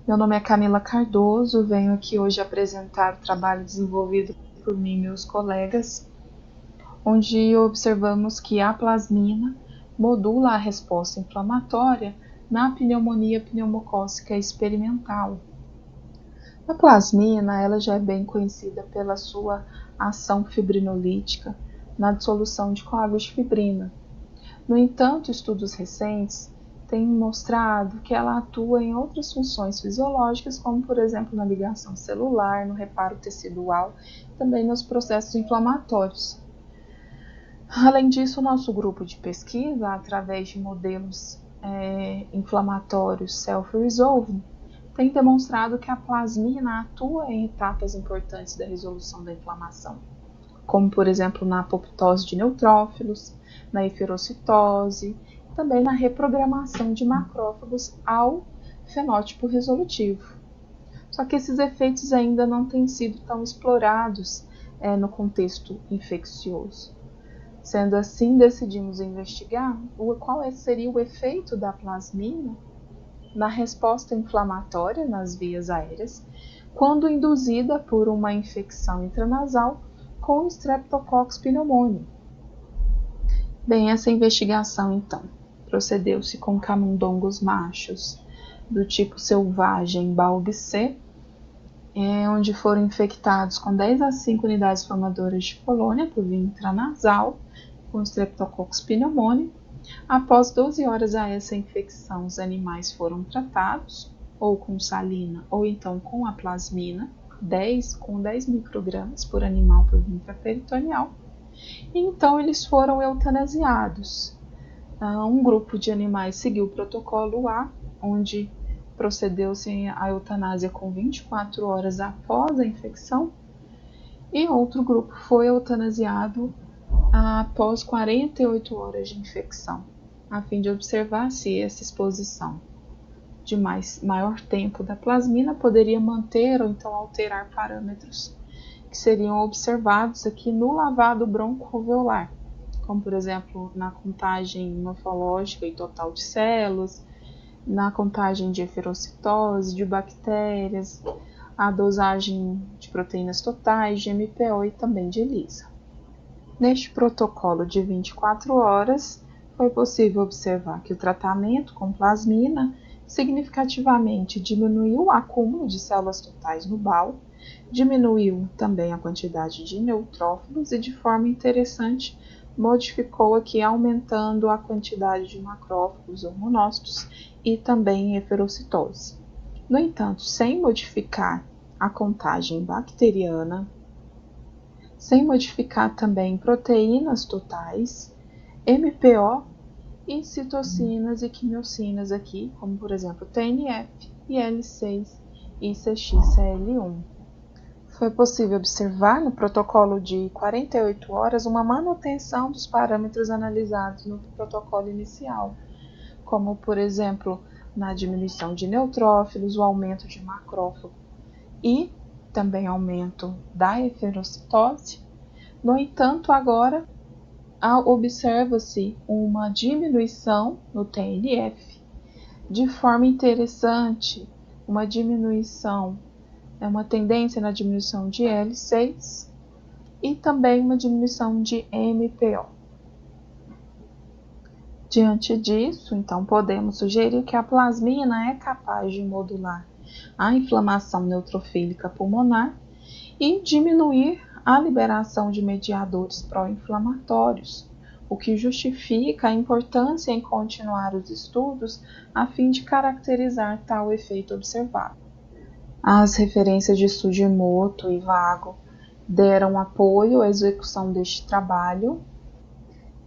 Meu nome é Camila Cardoso, venho aqui hoje apresentar o trabalho desenvolvido por mim e meus colegas, onde observamos que a plasmina modula a resposta inflamatória na pneumonia pneumocócica experimental. A plasmina ela já é bem conhecida pela sua ação fibrinolítica na dissolução de coágulos de fibrina. No entanto, estudos recentes têm mostrado que ela atua em outras funções fisiológicas, como por exemplo na ligação celular, no reparo tecidual, também nos processos inflamatórios. Além disso, o nosso grupo de pesquisa, através de modelos inflamatórios self-resolving, tem demonstrado que a plasmina atua em etapas importantes da resolução da inflamação, como por exemplo na apoptose de neutrófilos, na eferocitose, também na reprogramação de macrófagos ao fenótipo resolutivo. Só que esses efeitos ainda não têm sido tão explorados no contexto infeccioso. Sendo assim, decidimos investigar qual seria o efeito da plasmina na resposta inflamatória nas vias aéreas, quando induzida por uma infecção intranasal com Streptococcus pneumoniae. Bem, essa investigação, então, procedeu-se com camundongos machos do tipo selvagem Balb-C, onde foram infectados com 10 a 5 unidades formadoras de colônia por via intranasal com Streptococcus pneumoniae. Após 12 horas a essa infecção, os animais foram tratados ou com salina ou então com a plasmina, com 10 microgramas por animal por via intraperitoneal. E então eles foram eutanasiados. Um grupo de animais seguiu o protocolo A, onde procedeu-se a eutanásia com 24 horas após a infecção, e outro grupo foi eutanasiado após 48 horas de infecção, a fim de observar se essa exposição de maior tempo da plasmina poderia manter ou então alterar parâmetros que seriam observados aqui no lavado broncoalveolar, como por exemplo na contagem morfológica e total de células, na contagem de eferocitose, de bactérias, a dosagem de proteínas totais, de MPO e também de ELISA. Neste protocolo de 24 horas, foi possível observar que o tratamento com plasmina significativamente diminuiu o acúmulo de células totais no BAL, diminuiu também a quantidade de neutrófilos e, de forma interessante, modificou aqui aumentando a quantidade de macrófagos ou monócitos e também eferocitose. No entanto, sem modificar a contagem bacteriana, sem modificar também proteínas totais, MPO e citocinas e quimiocinas aqui, como por exemplo TNF, IL6 e CXCL1. Foi possível observar no protocolo de 48 horas uma manutenção dos parâmetros analisados no protocolo inicial, como por exemplo na diminuição de neutrófilos, o aumento de macrófago e também aumento da eferocitose. No entanto, agora observa-se uma diminuição no TNF, de forma interessante, uma tendência na diminuição de L6 e também uma diminuição de MPO. Diante disso, então, podemos sugerir que a plasmina é capaz de modular a inflamação neutrofílica pulmonar e diminuir a liberação de mediadores pró-inflamatórios, o que justifica a importância em continuar os estudos a fim de caracterizar tal efeito observado. As referências de Sugimoto e Vago deram apoio à execução deste trabalho.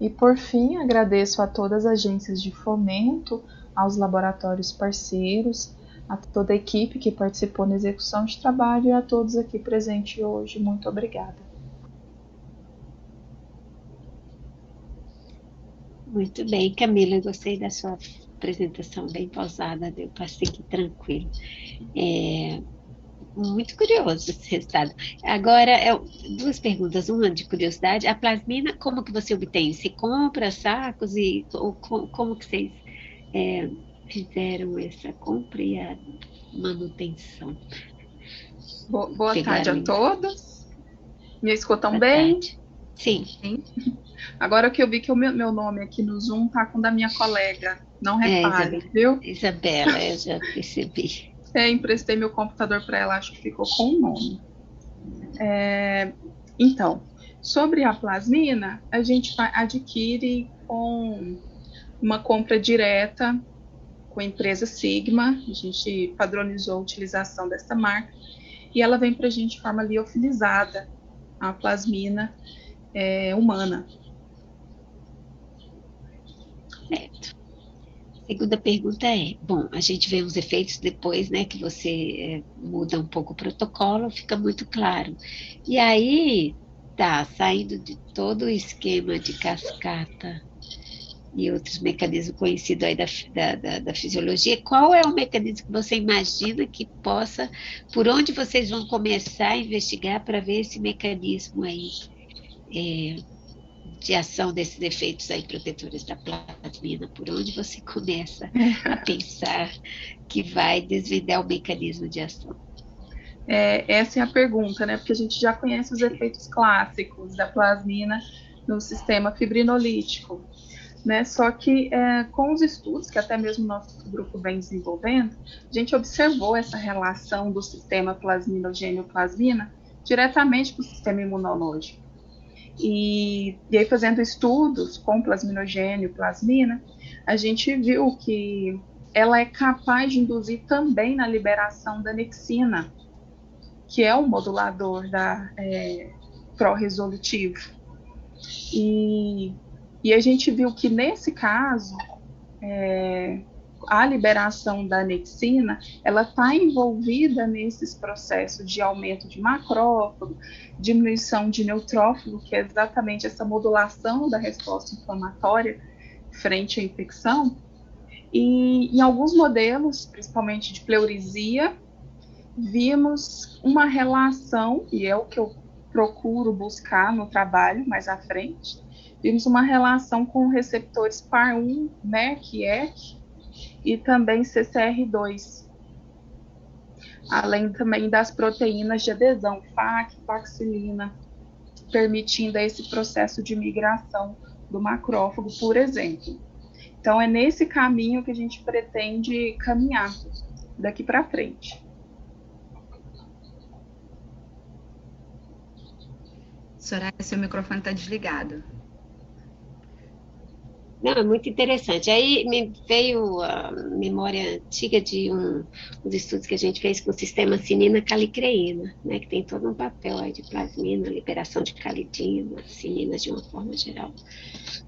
E, por fim, agradeço a todas as agências de fomento, aos laboratórios parceiros, a toda a equipe que participou na execução de trabalho e a todos aqui presentes hoje. Muito obrigada. Muito bem, Camila, eu gostei da sua apresentação, bem pausada, deu para seguir tranquilo. Muito curioso esse resultado. Agora, duas perguntas, uma de curiosidade. A plasmina, como que você obtém? Você compra sacos e como que vocês fizeram essa compra e a manutenção? Boa tarde a todos. Me escutam Boa bem? Tarde. Sim. Agora que eu vi que o meu nome aqui no Zoom tá com o da minha colega. Não reparem, viu? Isabela, eu já percebi. Emprestei meu computador para ela, acho que ficou com o nome. Então, sobre a plasmina, a gente adquire com uma compra direta com a empresa Sigma. A gente padronizou a utilização dessa marca e ela vem para a gente de forma liofilizada, a plasmina humana. Certo. Segunda pergunta bom, a gente vê os efeitos depois, né, que você muda um pouco o protocolo, fica muito claro. E aí, saindo de todo o esquema de cascata e outros mecanismos conhecidos aí da fisiologia, qual é o mecanismo que você imagina que possa, por onde vocês vão começar a investigar para ver esse mecanismo aí de ação desses efeitos aí protetores da plasmina, por onde você começa a pensar que vai desvendar o mecanismo de ação? Essa é a pergunta, né? Porque a gente já conhece os efeitos clássicos da plasmina no sistema fibrinolítico, né? Só que com os estudos que até mesmo nosso grupo vem desenvolvendo, a gente observou essa relação do sistema plasminogênio-plasmina diretamente para o sistema imunológico. E aí, fazendo estudos com plasminogênio e plasmina, a gente viu que ela é capaz de induzir também na liberação da anexina, que é um modulador pró-resolutivo. E a gente viu que, nesse caso, a liberação da anexina, ela está envolvida nesses processos de aumento de macrófago, diminuição de neutrófilo, que é exatamente essa modulação da resposta inflamatória frente à infecção. E em alguns modelos, principalmente de pleurisia, vimos uma relação, e é o que eu procuro buscar no trabalho mais à frente, vimos uma relação com receptores PAR1, MERC, ERK e também CCR2, além também das proteínas de adesão, FAC, paxilina, permitindo esse processo de migração do macrófago, por exemplo. Então, é nesse caminho que a gente pretende caminhar daqui para frente. Soraya, seu microfone está desligado. Não, é muito interessante. Aí me veio a memória antiga de uns estudos que a gente fez com o sistema cinina-calicreína, né, que tem todo um papel aí de plasmina, liberação de calidina, cininas de uma forma geral,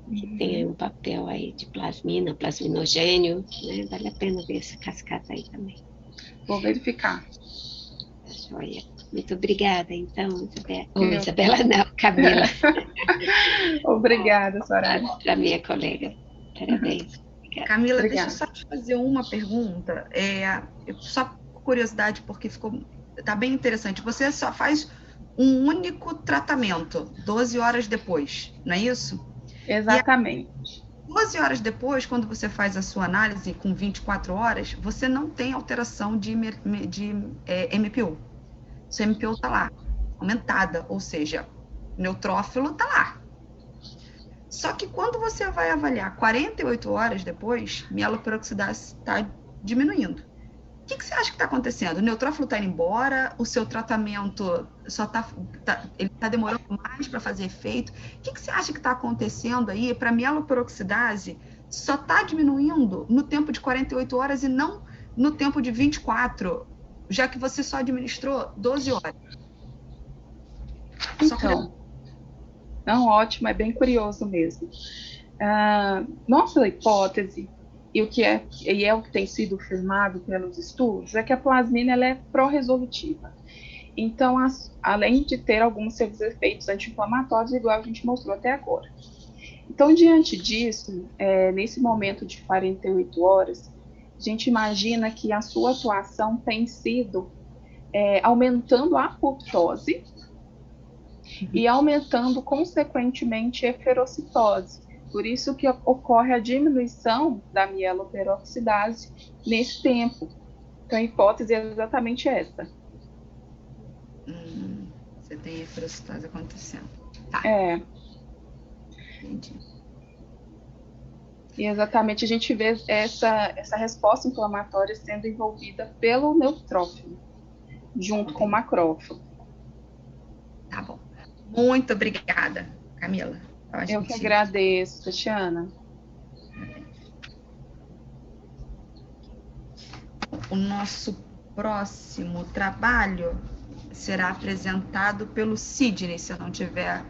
que tem um papel aí de plasmina, plasminogênio, né, vale a pena ver essa cascata aí também. Vou verificar. Joia. Muito obrigada, então, Isabela. Isabela não, Camila. Obrigada, Soraya. Para minha colega. Parabéns. Obrigada. Camila, Obrigada. deixa eu só te fazer uma pergunta. Só por curiosidade, porque tá bem interessante. Você só faz um único tratamento, 12 horas depois, não é isso? Exatamente. 12 horas depois, quando você faz a sua análise com 24 horas, você não tem alteração de MPU. Seu MPU está lá, aumentada, ou seja, neutrófilo está lá. Só que quando você vai avaliar 48 horas depois, mieloperoxidase está diminuindo. O que você acha que está acontecendo? O neutrófilo está indo embora? O seu tratamento ele está demorando mais para fazer efeito? O que você acha que está acontecendo aí para a mieloperoxidase só está diminuindo no tempo de 48 horas e não no tempo de 24, já que você só administrou 12 horas? Então, não, ótimo, é bem curioso mesmo. Nossa hipótese, e o que tem sido firmado pelos estudos, é que a plasmina ela é pró-resolutiva. Então, além de ter alguns seus efeitos anti-inflamatórios, igual a gente mostrou até agora. Então, diante disso, nesse momento de 48 horas, a gente imagina que a sua atuação tem sido aumentando a apoptose e aumentando, consequentemente, a eferocitose. Por isso que ocorre a diminuição da mieloperoxidase nesse tempo. Então, a hipótese é exatamente essa. Você tem eferocitose acontecendo. Tá. Entendi. E exatamente a gente vê essa resposta inflamatória sendo envolvida pelo neutrófilo, junto com o macrófago. Tá bom. Muito obrigada, Camila. Eu que agradeço, Tatiana. O nosso próximo trabalho será apresentado pelo Sidney, se eu não estiver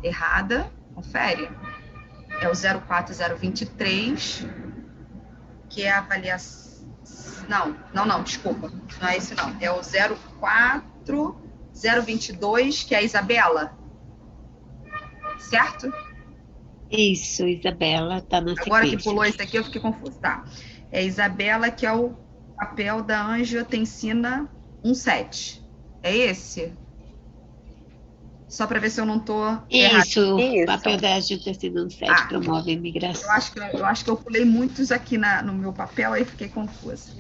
errada. Confere. É o 04023, que é a avaliação... Não, desculpa. Não é esse não. É o 04022, que é a Isabela. Certo? Isso, Isabela, está na sequência. Agora que pulou esse aqui, eu fiquei confusa. Tá. É Isabela, que é o papel da angiotensina 1,7. É esse? Só para ver se eu não estou errado. Isso, o papel da angiotensina 1,7 promove a imigração. Eu acho que eu pulei muitos aqui no meu papel, aí fiquei confusa.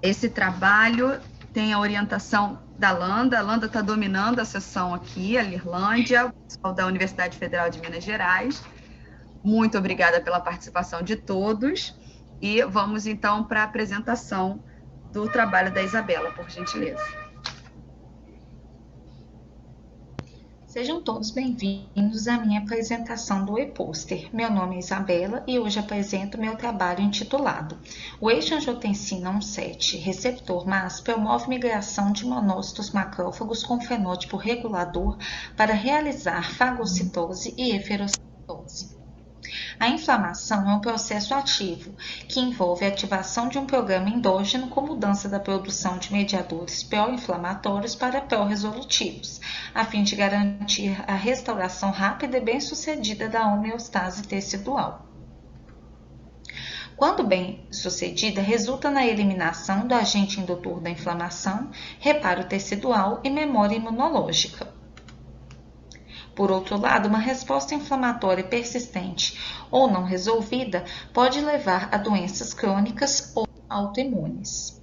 Esse trabalho tem a orientação da Landa. A Landa está dominando a sessão aqui, a Lirlândia, o pessoal da Universidade Federal de Minas Gerais. Muito obrigada pela participação de todos. E vamos, então, para a apresentação do trabalho da Isabela, por gentileza. Sejam todos bem-vindos à minha apresentação do e-pôster. Meu nome é Isabela e hoje apresento meu trabalho intitulado O eixo angiotensina 1,7 receptor MAS promove migração de monócitos macrófagos com fenótipo regulador para realizar fagocitose e eferocitose. A inflamação é um processo ativo que envolve a ativação de um programa endógeno com mudança da produção de mediadores pró-inflamatórios para pró-resolutivos, a fim de garantir a restauração rápida e bem-sucedida da homeostase tecidual. Quando bem sucedida, resulta na eliminação do agente indutor da inflamação, reparo tecidual e memória imunológica. Por outro lado, uma resposta inflamatória persistente ou não resolvida pode levar a doenças crônicas ou autoimunes.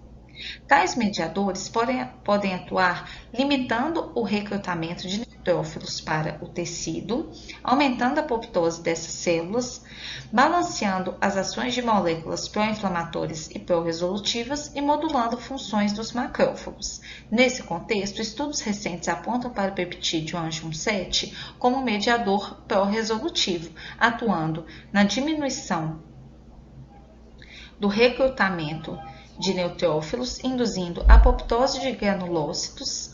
Tais mediadores podem atuar limitando o recrutamento de neutrófilos para o tecido, aumentando a apoptose dessas células, balanceando as ações de moléculas pró-inflamatórias e pró-resolutivas e modulando funções dos macrófagos. Nesse contexto, estudos recentes apontam para o peptídeo anjo 1,7 como mediador pró-resolutivo, atuando na diminuição do recrutamento de neutrófilos, induzindo apoptose de granulócitos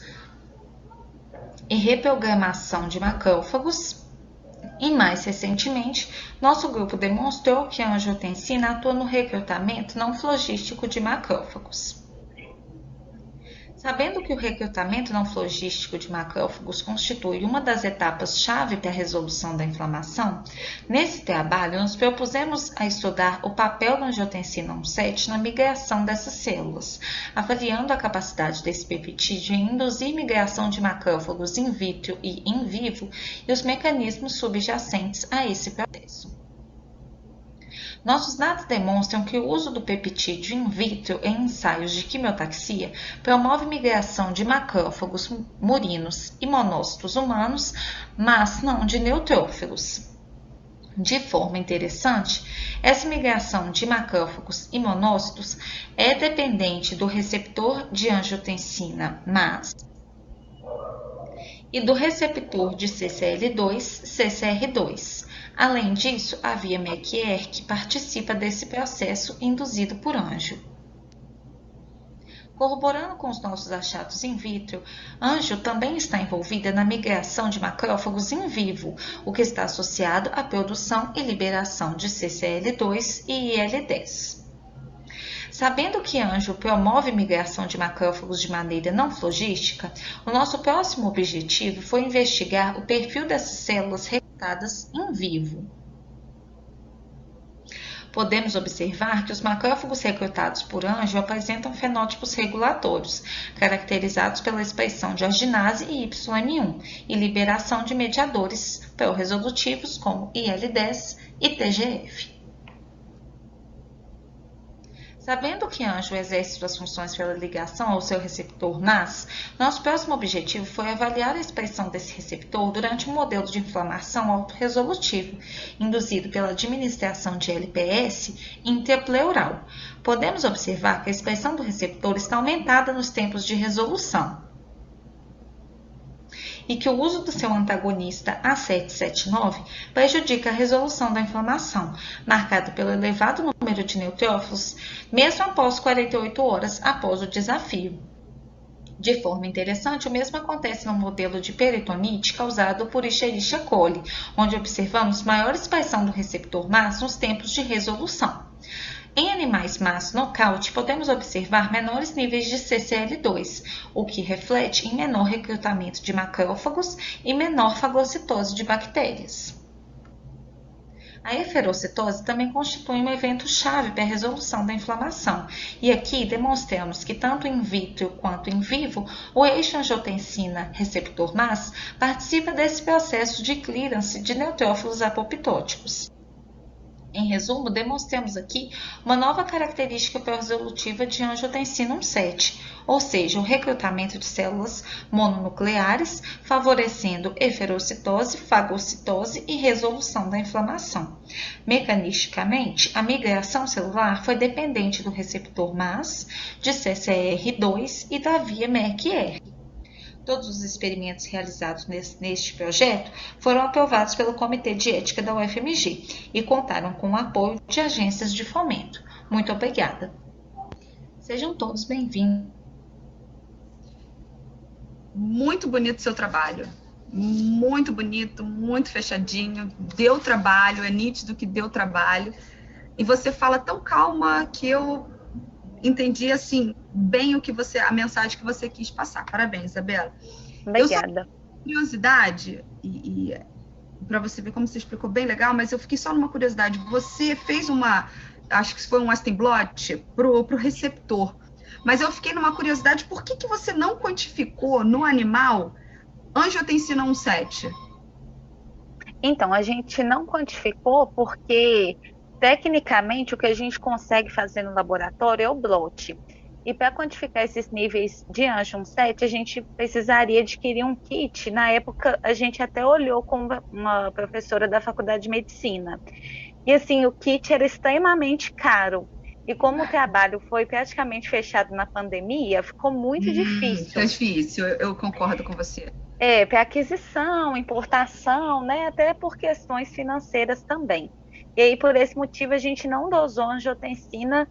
e reprogramação de macrófagos. E mais recentemente, nosso grupo demonstrou que a angiotensina atua no recrutamento não flogístico de macrófagos. Sabendo que o recrutamento não flogístico de macrófagos constitui uma das etapas-chave para a resolução da inflamação, nesse trabalho nos propusemos a estudar o papel da angiotensina 1,7 na migração dessas células, avaliando a capacidade desse peptídeo em induzir migração de macrófagos in vitro e in vivo e os mecanismos subjacentes a esse processo. Nossos dados demonstram que o uso do peptídeo in vitro em ensaios de quimiotaxia promove migração de macrófagos murinos e monócitos humanos, mas não de neutrófilos. De forma interessante, essa migração de macrófagos e monócitos é dependente do receptor de angiotensina MAS e do receptor de CCL2, CCR2. Além disso, a via MEC-ER participa desse processo induzido por anjo. Corroborando com os nossos achados in vitro, anjo também está envolvida na migração de macrófagos in vivo, o que está associado à produção e liberação de CCL2 e IL-10. Sabendo que anjo promove migração de macrófagos de maneira não flogística, o nosso próximo objetivo foi investigar o perfil dessas células recrutadas in vivo. Podemos observar que os macrófagos recrutados por anjo apresentam fenótipos regulatórios, caracterizados pela expressão de arginase e YM1 e liberação de mediadores pró-resolutivos como IL-10 e TGF. Sabendo que anjo exerce suas funções pela ligação ao seu receptor MAS, nosso próximo objetivo foi avaliar a expressão desse receptor durante um modelo de inflamação autorresolutivo, induzido pela administração de LPS intrapleural. Podemos observar que a expressão do receptor está aumentada nos tempos de resolução e que o uso do seu antagonista A779 prejudica a resolução da inflamação, marcada pelo elevado número de neutrófilos, mesmo após 48 horas após o desafio. De forma interessante, o mesmo acontece no modelo de peritonite causado por Escherichia coli, onde observamos maior expressão do receptor MAS nos tempos de resolução. Em animais MAS nocaute, podemos observar menores níveis de CCL2, o que reflete em menor recrutamento de macrófagos e menor fagocitose de bactérias. A eferocitose também constitui um evento-chave para a resolução da inflamação, e aqui demonstramos que tanto in vitro quanto in vivo, o eixo angiotensina receptor MAS participa desse processo de clearance de neutrófilos apoptóticos. Em resumo, demonstramos aqui uma nova característica resolutiva de angiotensina 1,7, ou seja, o recrutamento de células mononucleares, favorecendo eferocitose, fagocitose e resolução da inflamação. Mecanisticamente, a migração celular foi dependente do receptor MAS, de CCR2 e da via MERC-R. Todos os experimentos realizados neste projeto foram aprovados pelo Comitê de Ética da UFMG e contaram com o apoio de agências de fomento. Muito obrigada. Sejam todos bem-vindos. Muito bonito o seu trabalho. Muito bonito, muito fechadinho. Deu trabalho, é nítido que deu trabalho. E você fala tão calma que eu entendi, assim, bem a mensagem que você quis passar. Parabéns, Isabela. Obrigada. Eu só curiosidade, e para você ver como você explicou bem legal, mas eu fiquei só numa curiosidade. Você fez acho que foi um Western blot pro receptor, mas eu fiquei numa curiosidade, por que você não quantificou no animal angiotensina 1,7? Então, a gente não quantificou porque... Tecnicamente, o que a gente consegue fazer no laboratório é o blot. E para quantificar esses níveis de anjo 1,7, a gente precisaria adquirir um kit. Na época, a gente até olhou com uma professora da Faculdade de Medicina. E assim, o kit era extremamente caro. E como o trabalho foi praticamente fechado na pandemia, ficou muito difícil. É difícil, eu concordo com você. Para aquisição, importação, né? Até por questões financeiras também. E aí, por esse motivo, a gente não dosou angiotensina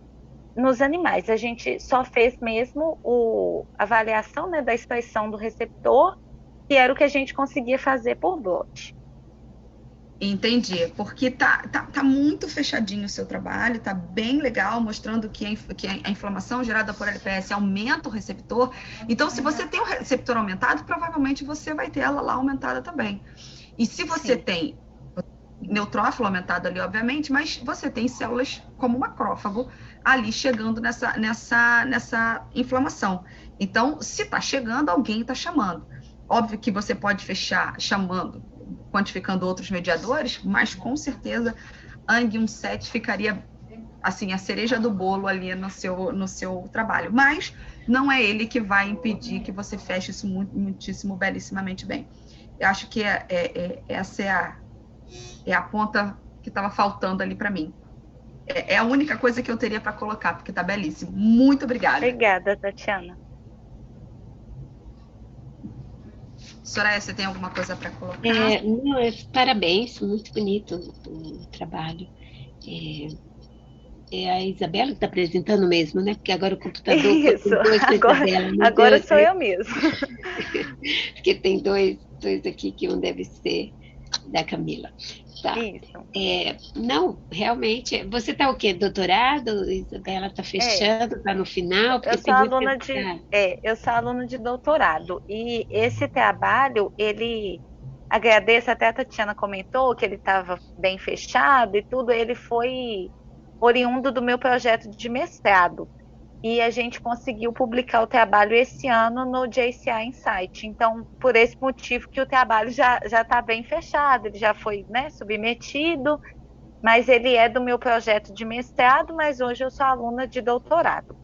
nos animais. A gente só fez mesmo a avaliação, né, da expressão do receptor, que era o que a gente conseguia fazer por blot. Entendi, porque tá muito fechadinho o seu trabalho, tá bem legal, mostrando que a inflamação gerada por LPS aumenta o receptor. Então, se você tem o receptor aumentado, provavelmente você vai ter ela lá aumentada também. E se você tem neutrófilo aumentado ali, obviamente, mas você tem células como macrófago ali chegando nessa inflamação. Então, se está chegando, alguém está chamando. Óbvio que você pode fechar chamando, quantificando outros mediadores, mas com certeza ANG 1,7 ficaria assim, a cereja do bolo ali no seu trabalho. Mas não é ele que vai impedir que você feche isso muitíssimo, belíssimamente bem. Eu acho que essa é a ponta que estava faltando ali para mim. É a única coisa que eu teria para colocar, porque está belíssimo. Muito obrigada. Obrigada, Tatiana. Soraya, você tem alguma coisa para colocar? Parabéns, muito bonito o trabalho. É a Isabela que está apresentando mesmo, né? Porque agora o computador... Isso, agora sou eu mesmo. Porque tem dois aqui que um deve ser da Camila. Tá. Isso. Não, realmente, você está o quê? Doutorado? Isabela está fechando, está no final? Eu sou aluna de doutorado, e esse trabalho, agradeço, até a Tatiana comentou que ele estava bem fechado e tudo, ele foi oriundo do meu projeto de mestrado, e a gente conseguiu publicar o trabalho esse ano no JCI Insight. Então, por esse motivo que o trabalho já está bem fechado, ele já foi, né, submetido, mas ele é do meu projeto de mestrado, mas hoje eu sou aluna de doutorado.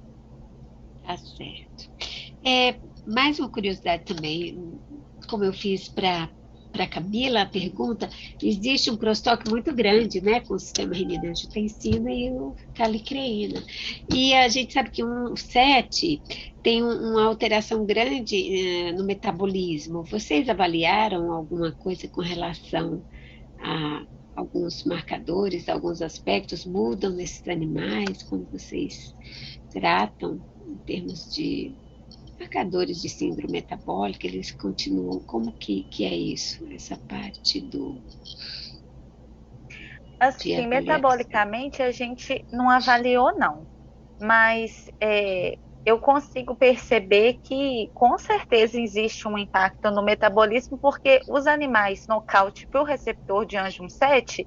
Tá certo. Mais uma curiosidade também, como eu fiz para Camila a pergunta, existe um crosstalk muito grande, né, com o sistema renina-angiotensina e o calicreína. E a gente sabe que o 7 tem uma alteração grande no metabolismo. Vocês avaliaram alguma coisa com relação a alguns marcadores, alguns aspectos mudam nesses animais quando vocês tratam em termos de marcadores de síndrome metabólica, eles continuam, como que é isso, essa parte do... Assim, metabolicamente a gente não avaliou não, mas eu consigo perceber que com certeza existe um impacto no metabolismo, porque os animais nocaute para o receptor de anjo 1,7,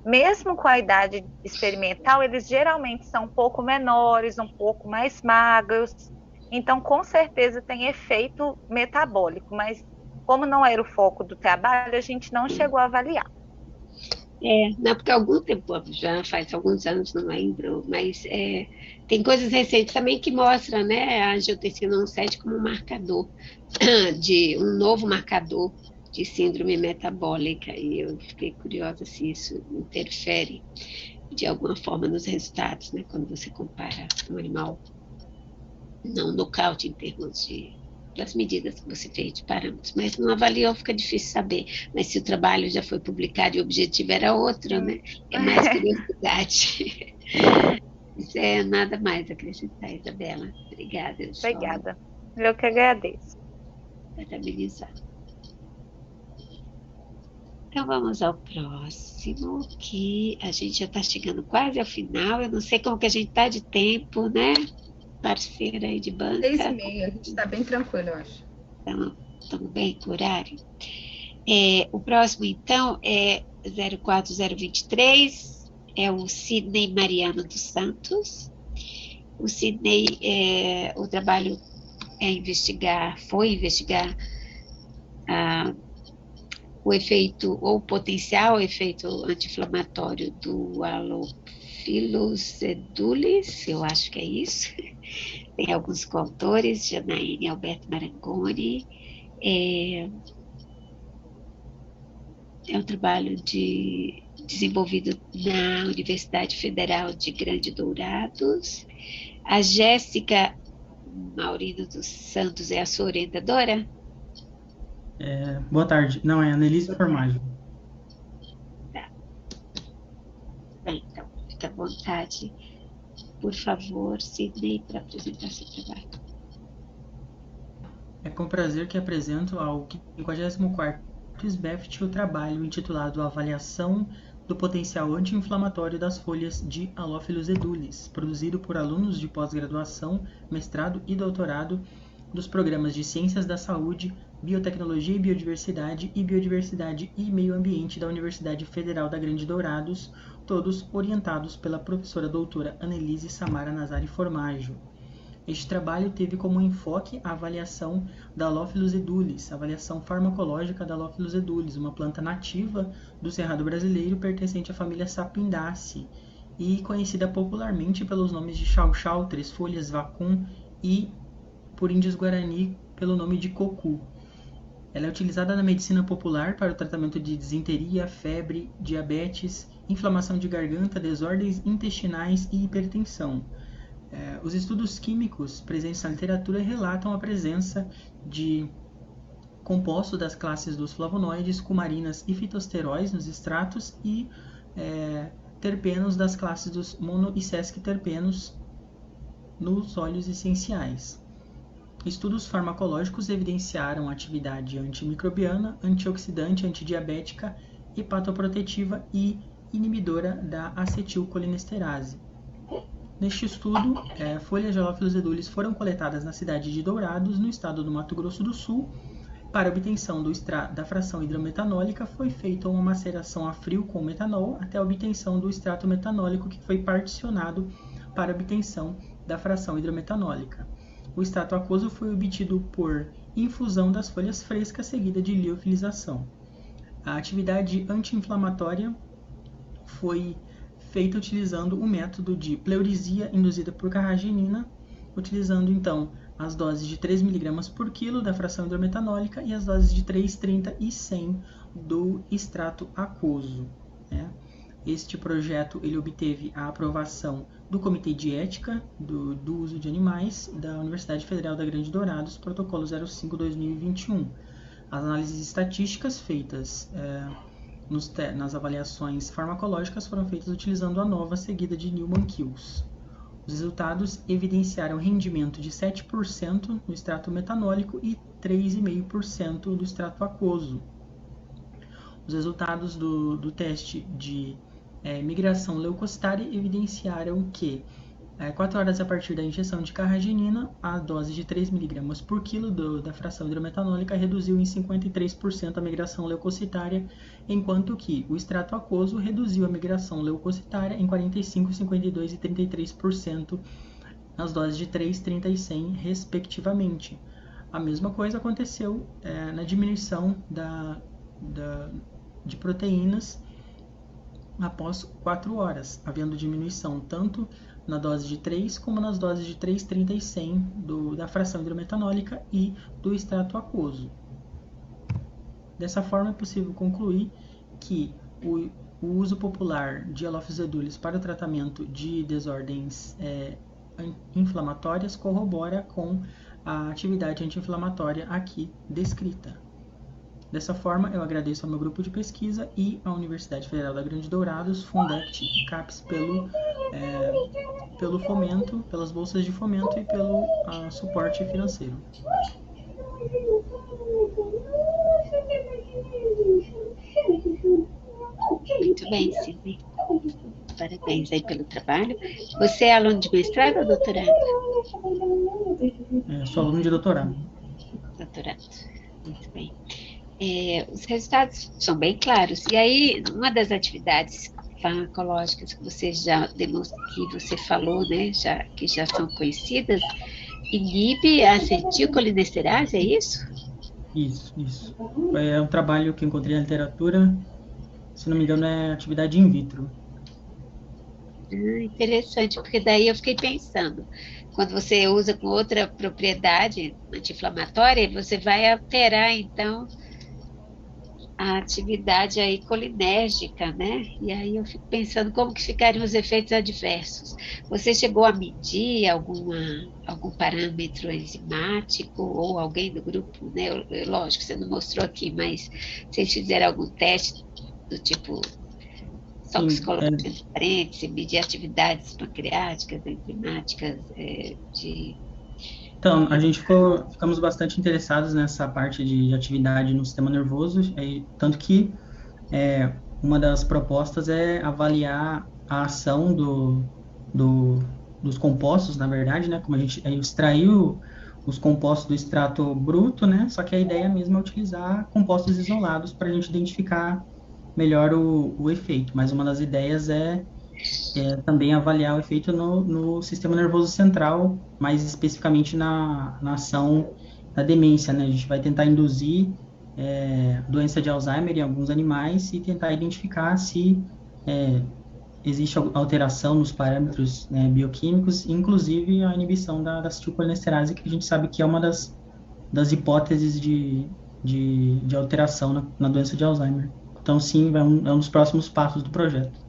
mesmo com a idade experimental, eles geralmente são um pouco menores, um pouco mais magros. Então, com certeza tem efeito metabólico, mas como não era o foco do trabalho, a gente não chegou a avaliar. Não, porque há algum tempo, já faz alguns anos, não lembro, mas tem coisas recentes também que mostram, né, a angiotensina 1,7 como um marcador, um novo marcador de síndrome metabólica, e eu fiquei curiosa se isso interfere de alguma forma nos resultados, né, quando você compara um animal não nocaute em termos das medidas que você fez de parâmetros, mas não avaliou, fica difícil saber. Mas se o trabalho já foi publicado e o objetivo era outro, né? É mais curiosidade. Isso é nada mais a acrescentar, Isabela. Obrigada. Obrigada. Eu que agradeço. Parabenizar. Então vamos ao próximo, que a gente já está chegando quase ao final. Eu não sei como que a gente está de tempo, né? Parceira aí de banca. 6h30, a gente está bem tranquilo, eu acho. Então, estamos bem com o horário. O próximo, então, é 04023, é o Sidney Mariano dos Santos. O Sidney, o trabalho foi investigar o efeito, ou potencial efeito anti-inflamatório do Halophilus edulis, eu acho que é isso. Tem alguns coautores, Janaíne Alberto Marangoni. É um trabalho desenvolvido na Universidade Federal de Grande Dourados. A Jéssica Maurino dos Santos é a sua orientadora? Boa tarde. Não, é a Annelise Formaggio. Tá. Bem, então, fica à vontade. Por favor, Sidney, para apresentar seu trabalho. É com prazer que apresento ao 54º SBEFT o trabalho intitulado Avaliação do Potencial Anti-Inflamatório das Folhas de Halophilus edulis, produzido por alunos de pós-graduação, mestrado e doutorado dos programas de Ciências da Saúde, Biotecnologia e Biodiversidade e Meio Ambiente da Universidade Federal da Grande Dourados, todos orientados pela professora doutora Annelise Samara Nazari Formaggio. Este trabalho teve como enfoque a avaliação da Halophilus edulis, a avaliação farmacológica da Halophilus edulis, uma planta nativa do Cerrado brasileiro pertencente à família Sapindaceae e conhecida popularmente pelos nomes de chau-chau, três folhas, vacum e, por índios guarani, pelo nome de cocu. Ela é utilizada na medicina popular para o tratamento de disenteria, febre, diabetes, inflamação de garganta, desordens intestinais e hipertensão. Os estudos químicos presentes na literatura relatam a presença de compostos das classes dos flavonoides, cumarinas e fitosteróis nos extratos e terpenos das classes dos mono- e sesquiterpenos nos óleos essenciais. Estudos farmacológicos evidenciaram a atividade antimicrobiana, antioxidante, antidiabética, hepatoprotetiva e inibidora da acetilcolinesterase. Neste estudo, folhas de Halophilus edulis foram coletadas na cidade de Dourados, no estado do Mato Grosso do Sul. Para a obtenção da fração hidrometanólica, foi feita uma maceração a frio com metanol até a obtenção do extrato metanólico, que foi particionado para a obtenção da fração hidrometanólica. O extrato aquoso foi obtido por infusão das folhas frescas, seguida de liofilização. A atividade anti-inflamatória foi feita utilizando o método de pleurisia induzida por carragenina, utilizando então as doses de 3 mg por quilo da fração hidrometanólica e as doses de 3, 30 e 100 do extrato aquoso. Este projeto ele obteve a aprovação do Comitê de Ética do Uso de Animais da Universidade Federal da Grande Dourados, protocolo 05/2021. As análises estatísticas feitas nas avaliações farmacológicas foram feitas utilizando a nova seguida de Newman-Kills. Os resultados evidenciaram rendimento de 7% no extrato metanólico e 3,5% do extrato aquoso. Os resultados do teste de migração leucocitária evidenciaram que 4 horas a partir da injeção de carragenina, a dose de 3 mg por quilo da fração hidrometanólica reduziu em 53% a migração leucocitária, enquanto que o extrato aquoso reduziu a migração leucocitária em 45%, 52% e 33% nas doses de 3, 30 e 100, respectivamente. A mesma coisa aconteceu na diminuição de proteínas após 4 horas, havendo diminuição tanto na dose de 3 como nas doses de 3, 30 e 100 da fração hidrometanólica e do extrato aquoso. Dessa forma, é possível concluir que o uso popular de Alophilus edulis para o tratamento de desordens inflamatórias corrobora com a atividade anti-inflamatória aqui descrita. Dessa forma, eu agradeço ao meu grupo de pesquisa e à Universidade Federal da Grande Dourados, Fundect e CAPES pelo fomento, pelas bolsas de fomento e pelo suporte financeiro. Muito bem, Sidney. Parabéns aí pelo trabalho. Você é aluno de mestrado ou doutorado? Sou aluno de doutorado. Doutorado. Muito bem. Os resultados são bem claros. E aí, uma das atividades farmacológicas que você já demonstrou, que você falou, né, que já são conhecidas, inibe a acetilcolinesterase, é isso? Isso. É um trabalho que eu encontrei na literatura, se não me engano, é atividade in vitro. Interessante, porque daí eu fiquei pensando, quando você usa com outra propriedade anti-inflamatória, você vai alterar, então, a atividade aí colinérgica, né? E aí eu fico pensando como que ficariam os efeitos adversos. Você chegou a medir algum parâmetro enzimático ou alguém do grupo, né? Lógico, você não mostrou aqui, mas vocês fizeram algum teste do tipo toxicológico diferente, medir atividades pancreáticas, enzimáticas, Então, a gente ficamos bastante interessados nessa parte de atividade no sistema nervoso, tanto que uma das propostas é avaliar a ação dos compostos, na verdade, né? Como a gente extraiu os compostos do extrato bruto, né? Só que a ideia mesmo é utilizar compostos isolados para a gente identificar melhor o efeito. Mas uma das ideias é também avaliar o efeito no sistema nervoso central, mais especificamente na ação da demência, né? A gente vai tentar induzir doença de Alzheimer em alguns animais e tentar identificar se existe alteração nos parâmetros, né, bioquímicos, inclusive a inibição da acetilcolinesterase, que a gente sabe que é uma das hipóteses de alteração na doença de Alzheimer. Então, sim, é um dos próximos passos do projeto.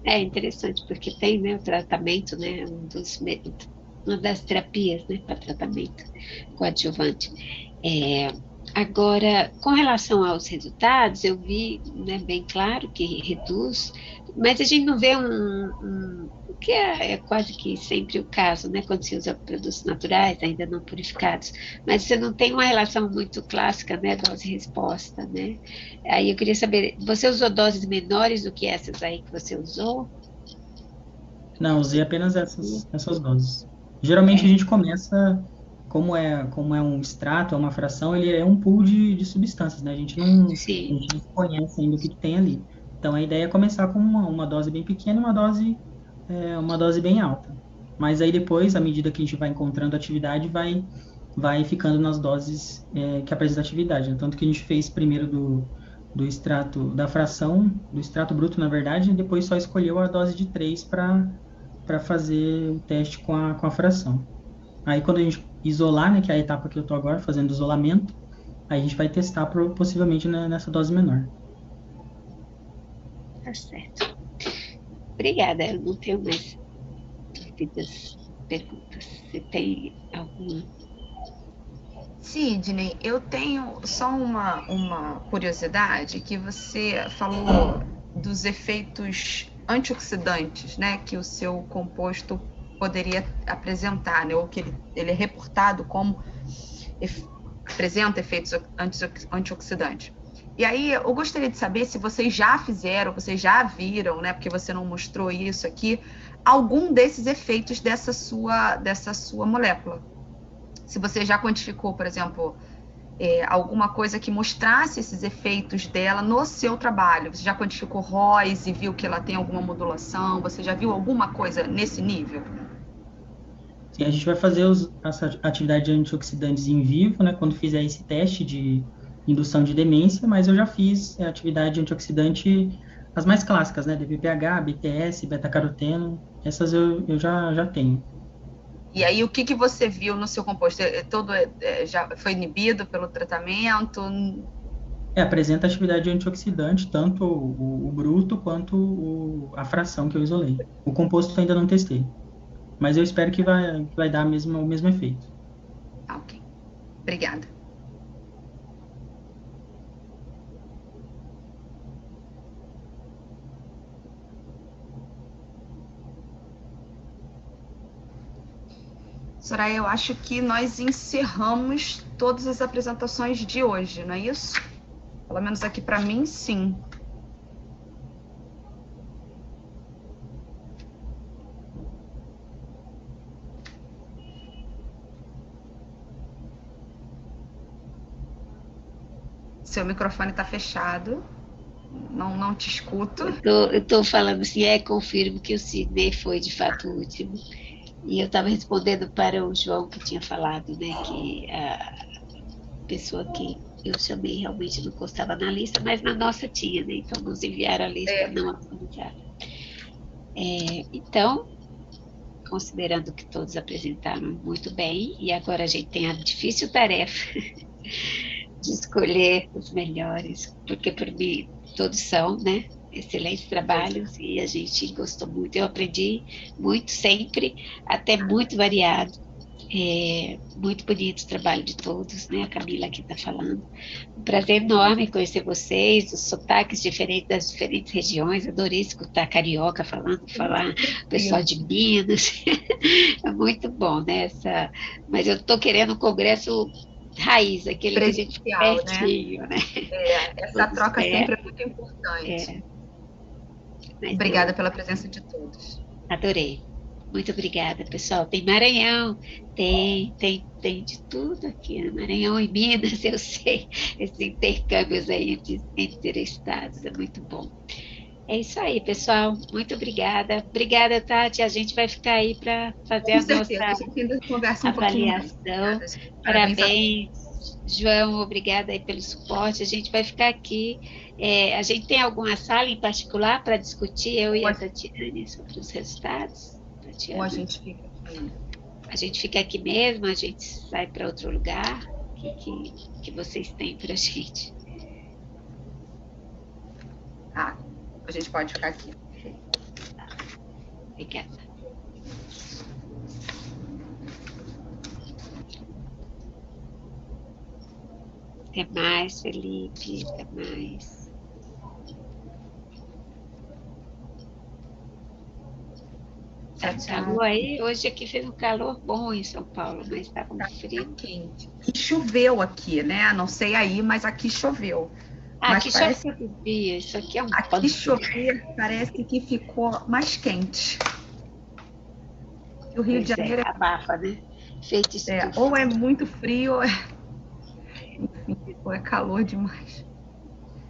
É interessante, porque tem, né, o tratamento, né, uma das terapias, né, para tratamento coadjuvante. Agora, com relação aos resultados, eu vi, né, bem claro que reduz, mas a gente não vê o que é quase que sempre o caso, né, quando se usa produtos naturais, ainda não purificados, mas você não tem uma relação muito clássica, né, dose-resposta, né? Aí eu queria saber, você usou doses menores do que essas aí que você usou? Não, usei apenas essas doses. Geralmente a gente começa, como é um extrato, é uma fração, ele é um pool de substâncias, né? A gente não conhece ainda o que tem ali. Então a ideia é começar com uma dose bem pequena e uma dose bem alta. Mas aí depois, à medida que a gente vai encontrando atividade, vai ficando nas doses que apresentam atividade, né? Tanto que a gente fez primeiro do extrato da fração, do extrato bruto, na verdade, e depois só escolheu a dose de 3 para fazer o teste com a fração. Aí quando a gente isolar, né, que é a etapa que eu estou agora, fazendo isolamento, aí a gente vai testar possivelmente nessa dose menor. Tá certo. Obrigada, eu não tenho mais dúvidas, perguntas. Você tem alguma? Sidney, eu tenho só uma curiosidade, que você falou dos efeitos antioxidantes, né, que o seu composto poderia apresentar, né, ou que ele é reportado como apresenta efeitos antioxidantes. E aí eu gostaria de saber se vocês já fizeram, vocês já viram, né, porque você não mostrou isso aqui, algum desses efeitos dessa sua molécula. Se você já quantificou, por exemplo, alguma coisa que mostrasse esses efeitos dela no seu trabalho. Você já quantificou ROS e viu que ela tem alguma modulação? Você já viu alguma coisa nesse nível? Sim, a gente vai fazer essa atividade de antioxidantes em vivo, né, quando fizer esse teste de indução de demência, mas eu já fiz atividade antioxidante as mais clássicas, né? DPPH, BTS, beta-caroteno, essas eu já tenho. E aí, o que você viu no seu composto? Todo já foi inibido pelo tratamento? Apresenta atividade antioxidante, tanto o bruto quanto a fração que eu isolei. O composto ainda não testei, mas eu espero que vai dar o mesmo efeito. Ok. Obrigada. Soraya, eu acho que nós encerramos todas as apresentações de hoje, não é isso? Pelo menos aqui para mim, sim. Seu microfone está fechado. Não te escuto. Eu estou falando assim, confirmo que o Sidney foi de fato o último. E eu estava respondendo para o João que tinha falado, né, que a pessoa que eu chamei realmente não constava na lista, mas na nossa tinha, né? Então nos enviaram a lista não atualizada. Então, considerando que todos apresentaram muito bem, e agora a gente tem a difícil tarefa de escolher os melhores, porque por mim todos são, né? Excelentes trabalhos e a gente gostou muito. Eu aprendi muito sempre, até muito variado. Muito bonito o trabalho de todos, né? A Camila aqui está falando. Um prazer enorme conhecer vocês, os sotaques diferentes das diferentes regiões. Adorei escutar carioca falar o pessoal de Minas. É muito bom, né? Mas eu estou querendo um congresso raiz, aquele que a gente fica pertinho, né? Essa troca sempre é muito importante. Obrigada pela presença de todos. Adorei. Muito obrigada, pessoal. Tem Maranhão, tem de tudo aqui, né? Maranhão e Minas, eu sei. Esses intercâmbios aí entre estados, é muito bom. É isso aí, pessoal. Muito obrigada. Obrigada, Tati. A gente vai ficar aí para fazer a nossa avaliação. Parabéns, João. Obrigada aí pelo suporte. A gente vai ficar aqui. A gente tem alguma sala em particular para discutir, eu e a Tatiane, sobre os resultados? Tatiana? Ou a gente fica aqui? A gente fica aqui mesmo, a gente sai para outro lugar? O que vocês têm para a gente? A gente pode ficar aqui. Obrigada. Até mais, Felipe. Até mais. Tchau. Aí, hoje aqui fez um calor bom em São Paulo, mas estava muito frio. Quente. E choveu aqui, né? Não sei aí, mas aqui choveu. Aqui choveu todo dia. Isso aqui é um aqui choveu, parece que ficou mais quente. O Rio de Janeiro abafa, né? Feito ou é muito frio, ou é calor demais.